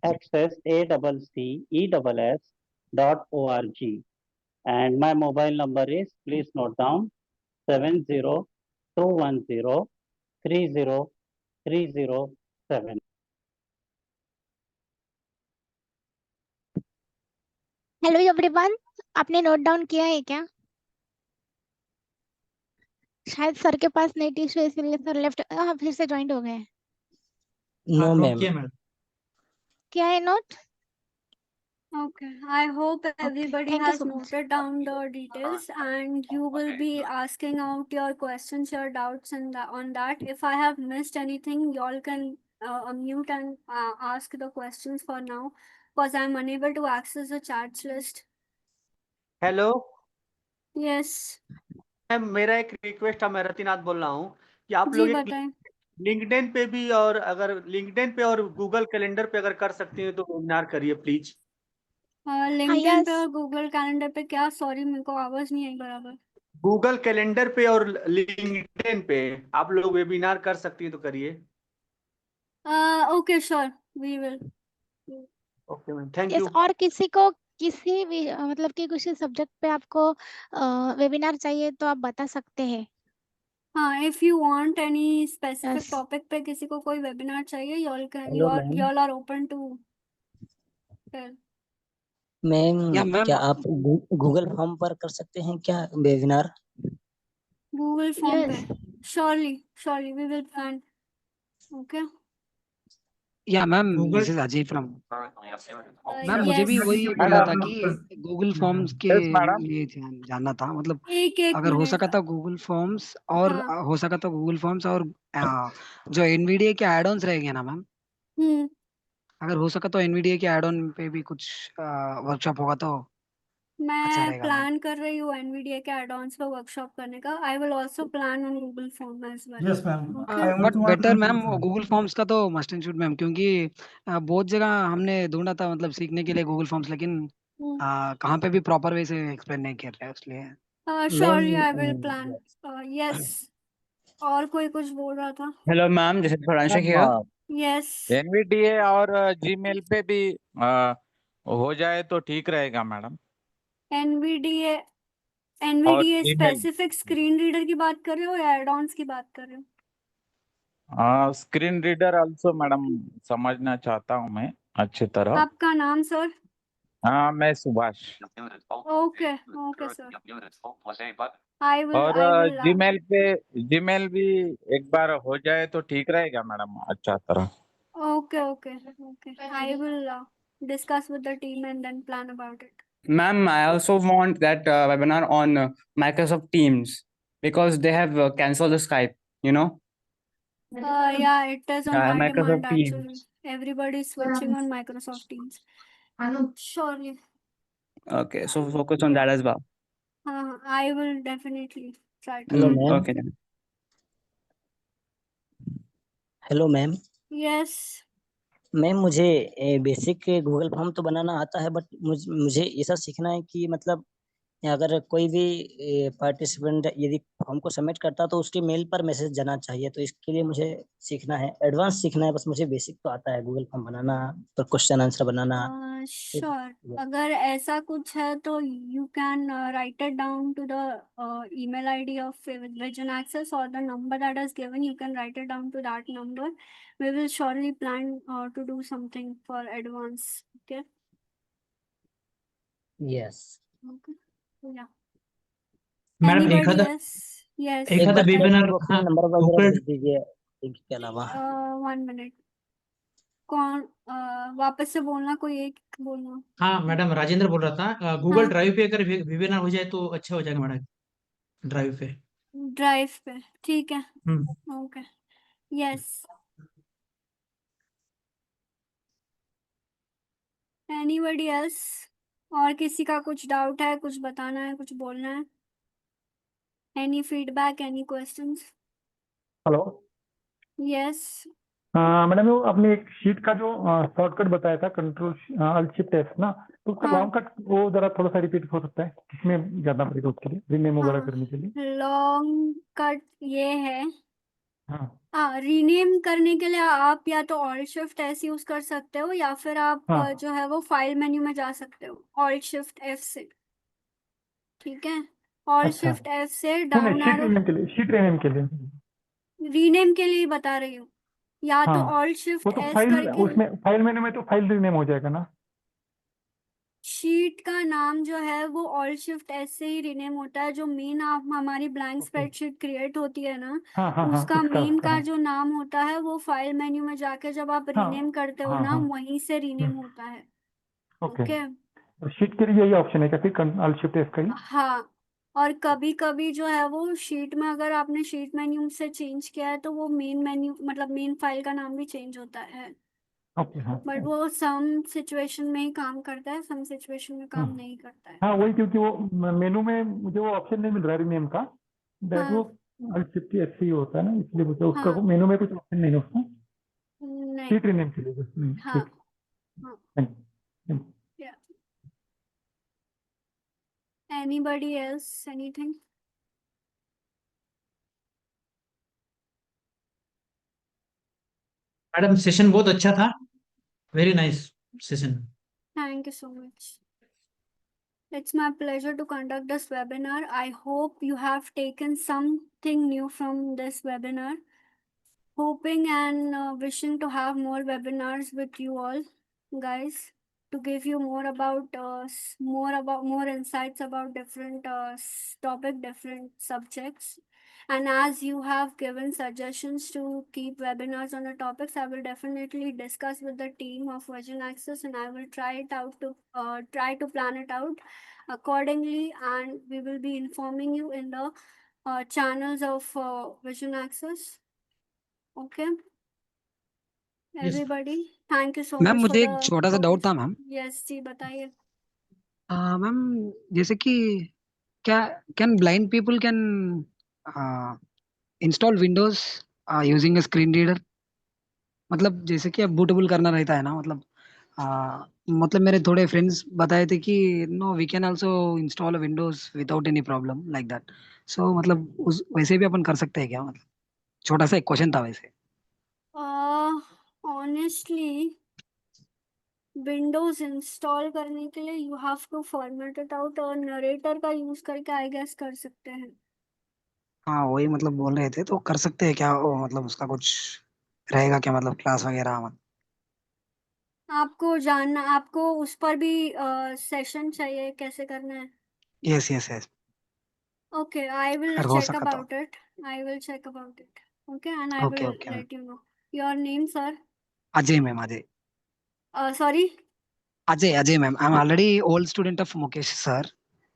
access, ACCESS.org. And my mobile number is, please note down, 70-210-30307. Hello everyone, आपने note down किया है क्या? शायद sir के पास net issue है इसलिए sir left फिर से ज्वाइन हो गए हैं। नो हाँ, मैम। नोट किया मैडम। क्या है note? Okay, I hope everybody thank you has so much. noted down the details, and you will be asking out your questions, your doubts, and on that. If I have missed anything, y'all can unmute and ask the questions for now, because I'm unable to access the chats list. Hello Yes, ma'am, मेरा एक request है, मैं रतिनाथ बोल रहा हूँ कि आप जी लोग एक बताएं। लिंक्डइन पे भी, और अगर लिंक्डइन पे और गूगल कैलेंडर पे अगर कर सकते हैं तो वेबिनार करिए प्लीज। लिंक्डइन पे yes. और गूगल कैलेंडर पे क्या? सॉरी, मेरे को आवाज नहीं आई बराबर। गूगल कैलेंडर पे और लिंक्डइन पे आप लोग वेबिनार कर सकती हैं तो करिए। Okay sure, we will. Okay ma'am, thank yes, you. और किसी को किसी भी मतलब कि किसी सब्जेक्ट पे आपको वेबिनार चाहिए तो आप बता सकते हैं। हाँ, if you want any specific yes. Topic पे किसी को कोई वेबिनार चाहिए, y'all can, hello ma'am. y'all are open to tell. Ma'am, yeah ma'am क्या आप गूगल फॉर्म पर कर सकते हैं क्या वेबिनार? गूगल फॉर्म पे yes. Surely we will plan. Okay yeah ma'am, Google this is Ajay from ma'am. मुझे यस, भी वही बोलना था कि गूगल फॉर्म्स के यस मैडम। लिए जानना था, मतलब एक अगर हो मिनट। सका था गूगल फॉर्म्स और हाँ। हो सका था गूगल फॉर्म्स और जो एनवीडिए के एड ऑन्स रहेंगे ना मैम, हम्म अगर हो सका तो एनवीडिए के एड ऑन पे भी कुछ वर्कशॉप होगा तो अच्छा मैं रहेगा मैम। प्लान कर रही हूँ एनवीडिया के एडॉन्स पे वर्कशॉप करने का। I will also plan on Google form as well. Yes, ma'am. Okay I but also want better to ma'am know. Google forms का तो मस्ट एंड शुड मैम, क्योंकि बहुत जगह हमने ढूंढा था मतलब सीखने के लिए गूगल फॉर्म्स, लेकिन कहाँ पे भी प्रॉपर वे से एक्सप्लेन नहीं कर रहे हैं, इसलिए surely I will ma'am, plan. Yes, और कोई कुछ बोल रहा था? हेलो मैम, जैसे थोड़ांशक मैम हियर। यस, एनवीडीए और जीमेल पे भी हो जाए तो ठीक रहेगा मैडम। एनवीडीए और जीमेल स्पेसिफिक स्क्रीन रीडर की बात कर रहे हो या एडॉन्स की बात कर रहे हो? स्क्रीन रीडर आल्सो मैडम समझना चाहता हूँ मैं अच्छी तरह। आपका नाम सर? हाँ, मैं सुभाष। ओके ओके सर, आई और विल जीमेल भी एक बार हो जाए तो ठीक रहेगा मैडम अच्छा तरह। Okay okay okay, I will discuss with the team and then plan about it. Ma'am, I also want that webinar on Microsoft Teams because they have cancelled the Skype, you know? Yeah, it is on high Microsoft demand Teams. actually. Everybody is switching on Microsoft Teams. Surely. Okay, so focus on that as well. I will definitely try to. Hello ma'am. Okay. Hello ma'am. Yes. Ma'am, मुझे basic Google form तो बनाना आता है, but मुझे ऐसा सीखना है कि मतलब अगर कोई भी पार्टिसिपेंट यदि फॉर्म को सबमिट करता तो उसके मेल पर मैसेज जाना चाहिए, तो इसके लिए मुझे सीखना है, एडवांस सीखना है। बस मुझे बेसिक तो आता है, गूगल फॉर्म बनाना, तो क्वेश्चन आंसर बनाना। Sure. अगर ऐसा कुछ है तो you can write it down to the email ID of Vision Access or the number that is given. You can write it down to that number. We will surely plan to do something for advance. Okay. Yes. Okay. Yeah. Madam एक Anybody आधा else? Yes. एक एक आधा बार chat webinar box में हाँ number वगैरह Google भेज दीजिए लिंक के अलावा। 1 minute. कौन वापस से बोलना, कोई एक बोलना। हाँ मैडम, राजेंद्र बोल रहा था गूगल ड्राइव पे अगर वेबिनार हो जाए तो अच्छा हो जाएगा मैडम। ड्राइव पे ड्राइव पे ठीक है। Okay yes. Anybody else? और किसी का कुछ डाउट है, कुछ बताना है, कुछ बोलना है? Any feedback, any questions? Hello yes madam वो आपने एक शीट का जो शॉर्टकट बताया था कंट्रोल अल्ट शिफ्ट एफ ना, तो उसका हाँ लॉन्ग कट वो जरा थोड़ा सा रिपीट हो सकता है, किसमें ज्यादा पड़ेगा उसके लिए रीनेम वगैरह हाँ करने के लिए? लॉन्ग कट ये है। हाँ रीनेम करने के लिए आप या तो ऑल्ट शिफ्ट एस यूज कर सकते हो या फिर आप हाँ जो है वो फाइल मेन्यू में जा सकते हो ऑल्ट शिफ्ट एफ से। ठीक है, ऑल्ट अच्छा, शिफ्ट एफ से नहीं नहीं डाउन शीट एरो। रीनेम के लिए, शीट रीनेम के लिए। रीनेम के लिए ही बता रही हूँ, या तो हाँ ऑल्ट वो शिफ्ट तो एस फाइल करके। उसमें फाइल मेन्यू में तो फाइल रीनेम हो जाएगा ना? शीट का नाम जो है वो ऑल्ट शिफ्ट एस से ही रीनेम होता है। जो मेन आप हमारी ब्लैंक ओके, स्प्रेडशीट क्रिएट होती है ना, हाँ हाँ हाँ उसका उसका मेन उसका का हाँ जो नाम होता है वो फाइल मेन्यू में जाके जब आप हाँ रीनेम करते हो हाँ ना हाँ वहीं से रीनेम होता है। ओके। ओके। शीट के लिए यही ऑप्शन है क्या फिर अल्ट शिफ्ट एफ का ही? हाँ, और कभी कभी जो है वो शीट में अगर आपने शीट मेन्यू से चेंज किया है तो वो मेन मेन्यू मतलब मेन फाइल का नाम भी चेंज होता है। ओके हाँ बट वो सम सिचुएशन में ही काम करता है, सम सिचुएशन में काम नहीं करता है। हाँ वही, क्योंकि वो मेनू में मुझे वो ऑप्शन नहीं मिल रहा है रीनेम का, दैट वो हाँ अल्ट शिफ्ट एफ ही होता है ना, इसलिए मुझे उसका हाँ मेनू में कुछ ऑप्शन नहीं है उसका नहीं शीट रीनेम के लिए बस। हाँ ठीक, हाँ thank you. yeah. Anybody else anything? Madam session बहुत अच्छा था, very nice session. Thank you so much. It's my pleasure to conduct this webinar. I hope you have taken something new from this webinar. Hoping and wishing to have more webinars with you all, guys, to give you more about more insights about different topic, different subjects. And as you have given suggestions to keep webinars on the topics, I will definitely discuss with the team of Vision Access, and I will try to plan it out accordingly, and we will be informing you in the channels of Vision Access. Okay, yes everybody, thank you so ma'am much for मुझे एक the छोटा सा doubt था cooperation. Ma'am. Yes जी बताइए। Ma'am जैसे कि क्या can blind people can install Windows using a screen reader? मतलब जैसे कि अब बूटेबल करना रहता है ना, मतलब मेरे थोड़े फ्रेंड्स बताए थे कि no we can also install Windows without any problem like that. So मतलब उस वैसे भी अपन कर सकते हैं क्या? मतलब छोटा सा एक क्वेश्चन था वैसे। ऑनेस्टली विंडोज इंस्टॉल करने के लिए you have to format it out, और नरेटर का यूज करके आई गेस कर सकते हैं। हाँ वही मतलब बोल रहे थे, तो कर सकते हैं क्या? वो मतलब उसका कुछ रहेगा क्या, मतलब क्लास वगैरह? मतलब आपको जानना, आपको उस पर भी सेशन चाहिए कैसे करना है? Yes yes yes, Okay, I will अगर हो check सका तो। about it. I will check about it. Okay, and I okay will okay ma'am. let you know. Your name, sir? Ajay ma'am, Ajay. Sorry? Ajay Ajay ma'am, I am already old student of Mukesh sir.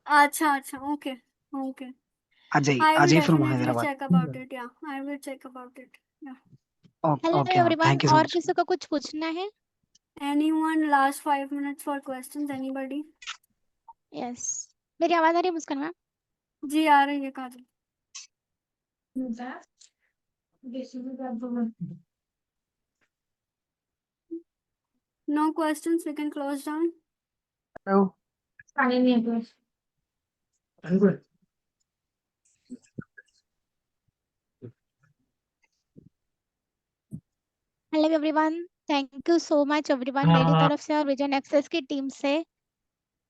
अच्छा अच्छा, okay, okay. Ajay I will Ajay from definitely Hyderabad. check about it. Yeah, I will check about it. Yeah. Hello okay ma'am, everyone, thank you सो और much. किसी को कुछ पूछना है? Anyone last 5 minutes for questions? Anybody? Yes, मेरी आवाज आ रही है मुस्कान मैम? जी आ रही है Kajal. No questions. We can close down. Hello. Hello everyone, thank you so much everyone, मेरी तरफ से और विजन एक्सेस की टीम से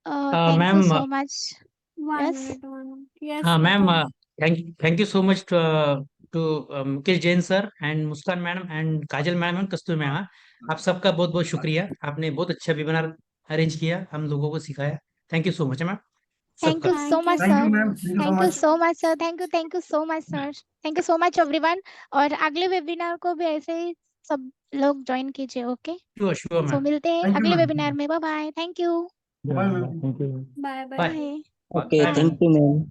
thank you ma'am so much. One yes, minute, 1 minute. Yes, हाँ मैम, बताइए। Thank you so much to Mukesh Jain sir and Muskan madam and Kajal ma'am and Kasturi ma'am. आप सबका बहुत बहुत शुक्रिया, आपने बहुत अच्छा वेबिनार अरेंज किया, हम लोगों को सिखाया। Thank you so much ma'am thank सबका। You so Thank you much thank so you sir, ma'am, much. Thank you so thank you much. So much sir, thank you so much sir, thank you so much everyone. और अगले webinar को भी ऐसे ही सब लोग join कीजिए। Okay, sure sure so ma'am, मिलते हैं थैंक यू अगले मैम। वेबिनार में। Bye bye, thank you, bye ma'am, thank you. Bye bye. Bye bye. Okay, bye ma'am. Thank you ma'am.